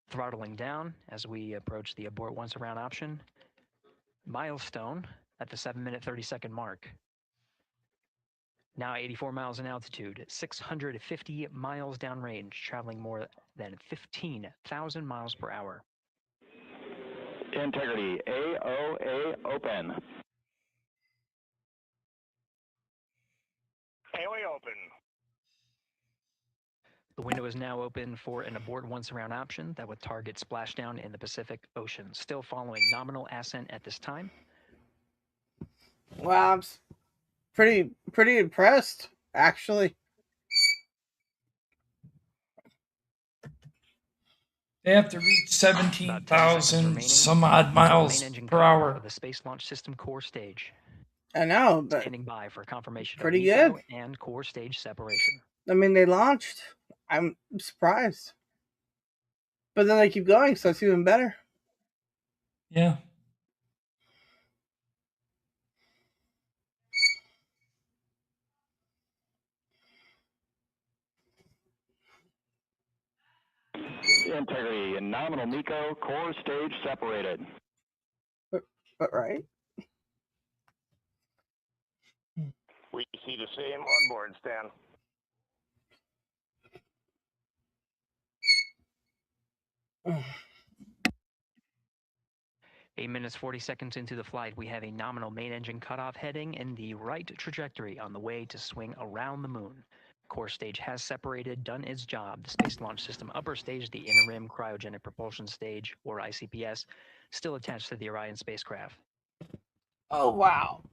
Throttling down as we approach the abort once around option. Milestone at the 7 minute 30 second mark. Now 84 miles in altitude, 650 miles downrange, traveling more than 15,000 miles per hour. Integrity, AOA open. AOA open. The window is now open for an abort once around option that would target splashdown in the Pacific Ocean. Still following nominal ascent at this time. Wow, I'm pretty impressed, actually. They have to reach 17,000 some odd miles per hour. Of the Space Launch System core stage. I know, but standing by for confirmation pretty of good and core stage separation. I mean, they launched. I'm surprised, but then they keep going, so it's even better. Yeah. Integrity and nominal MECO core stage separated. But right. We see the same on board, Stan. Mm. 8 minutes 40 seconds into the flight, we have a nominal main engine cutoff heading in the right trajectory on the way to swing around the moon. Core stage has separated, done its job. The Space Launch System upper stage, the Inner Rim Cryogenic Propulsion Stage, or ICPS, still attached to the Orion spacecraft. Oh, wow.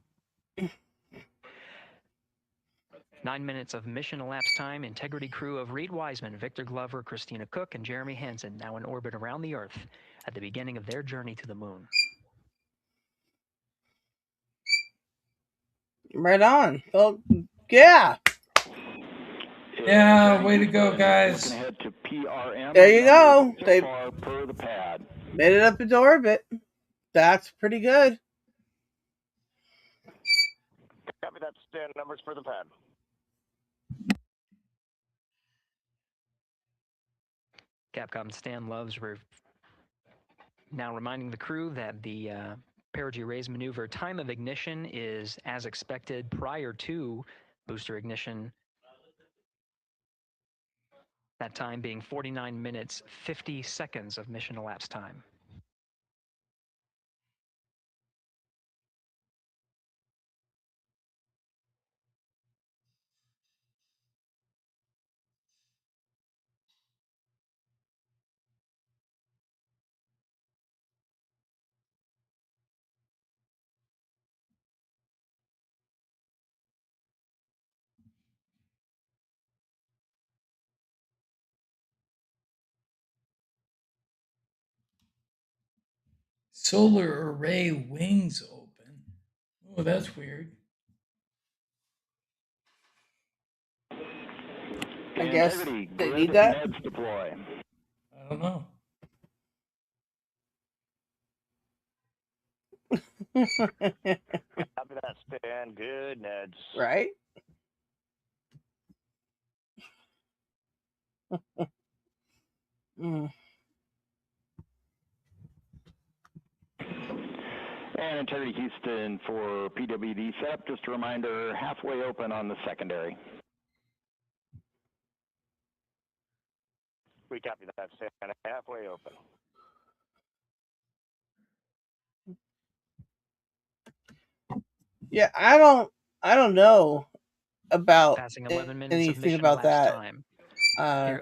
9 minutes of mission elapsed time. Integrity crew of Reed Wiseman, Victor Glover, Christina Cook, and Jeremy Hansen now in orbit around the Earth at the beginning of their journey to the moon. Right on. Well, yeah. Yeah, way to go, guys. Ahead to PRM. There you go. So They far per the pad. made it up into orbit. That's pretty good. Copy that, Stan. Numbers for the pad. Capcom Stan Loves now reminding the crew that the perigee raise maneuver time of ignition is as expected prior to booster ignition. That time being 49 minutes, 50 seconds of mission elapsed time. Solar array wings open. Oh, that's weird. I guess they need that. Neds deploy. I don't know. Copy that, Stan. Good, Neds. Right? And Integrity Houston for PWD setup. Just a reminder, halfway open on the secondary. We copy that, Stan. Halfway open. Yeah, I don't know about Passing 11 minutes anything of mission about that. time.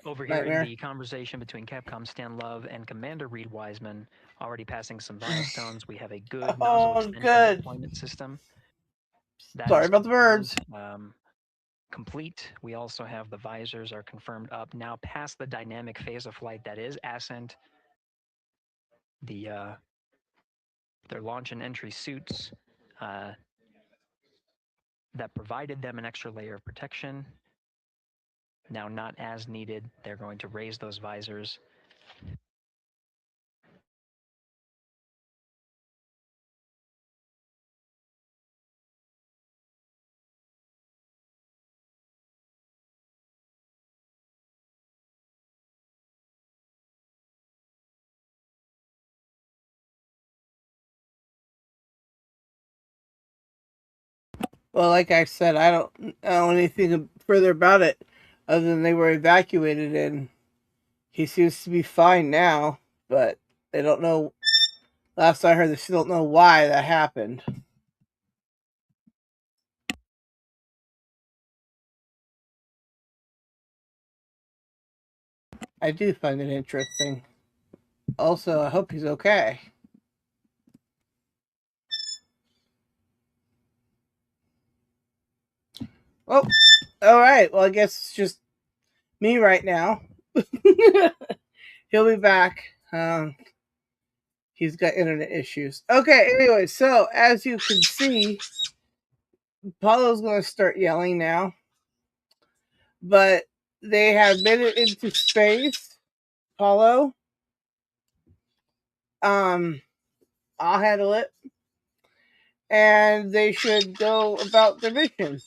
Overhearing Nightmare. the conversation between Capcom Stan Love and Commander Reed Wiseman, already passing some milestones. We have a good nozzle extension deployment system. That Sorry is about the birds. Complete. We also have the visors are confirmed up, now past the dynamic phase of flight, that is ascent. Their launch and entry suits that provided them an extra layer of protection. Now not as needed. They're going to raise those visors. Well, like I said, I don't know anything further about it other than they were evacuated and he seems to be fine now, but they don't know. Last I heard, they still don't know why that happened. I do find it interesting. Also, I hope he's okay. Oh, all right. Well, I guess it's just me right now. He'll be back. He's got internet issues. Okay, anyway, so as you can see, Apollo's going to start yelling now. But they have made it into space. Apollo. I'll handle it. And they should go about their mission.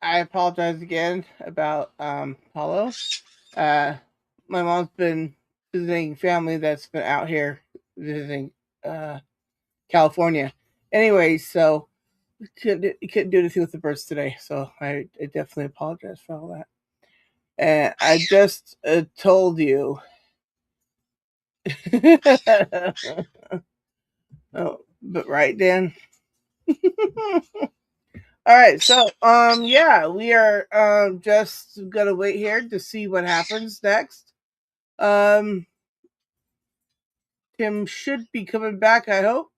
I apologize again about Apollo. My mom's been visiting family that's been out here visiting California. Anyway, so couldn't do anything with the birds today, so I definitely apologize for all that. And I just told you. Oh, but right, Dan. All right, so yeah, we are just gonna wait here to see what happens next. Tim should be coming back, I hope,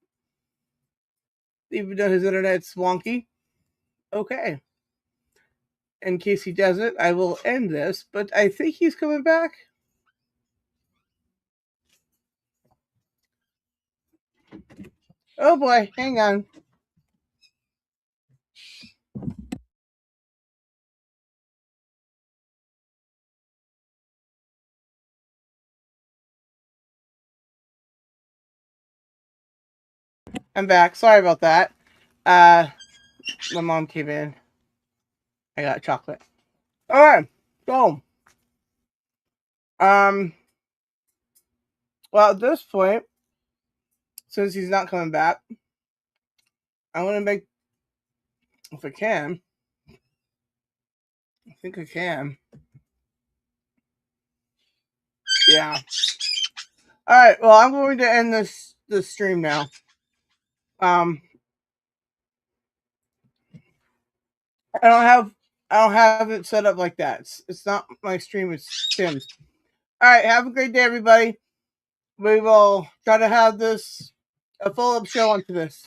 even though his internet's wonky. Okay. In case he doesn't, I will end this, but I think he's coming back. Oh boy, hang on. I'm back. Sorry about that. My mom came in. I got chocolate. All right, so well, at this point, since he's not coming back, I want to make, if I can, I think I can. Yeah. All right. Well, I'm going to end this stream now. I don't have it set up like that. It's not my stream. It's Tim's. All right. Have a great day, everybody. We will try to have this a follow-up show onto this.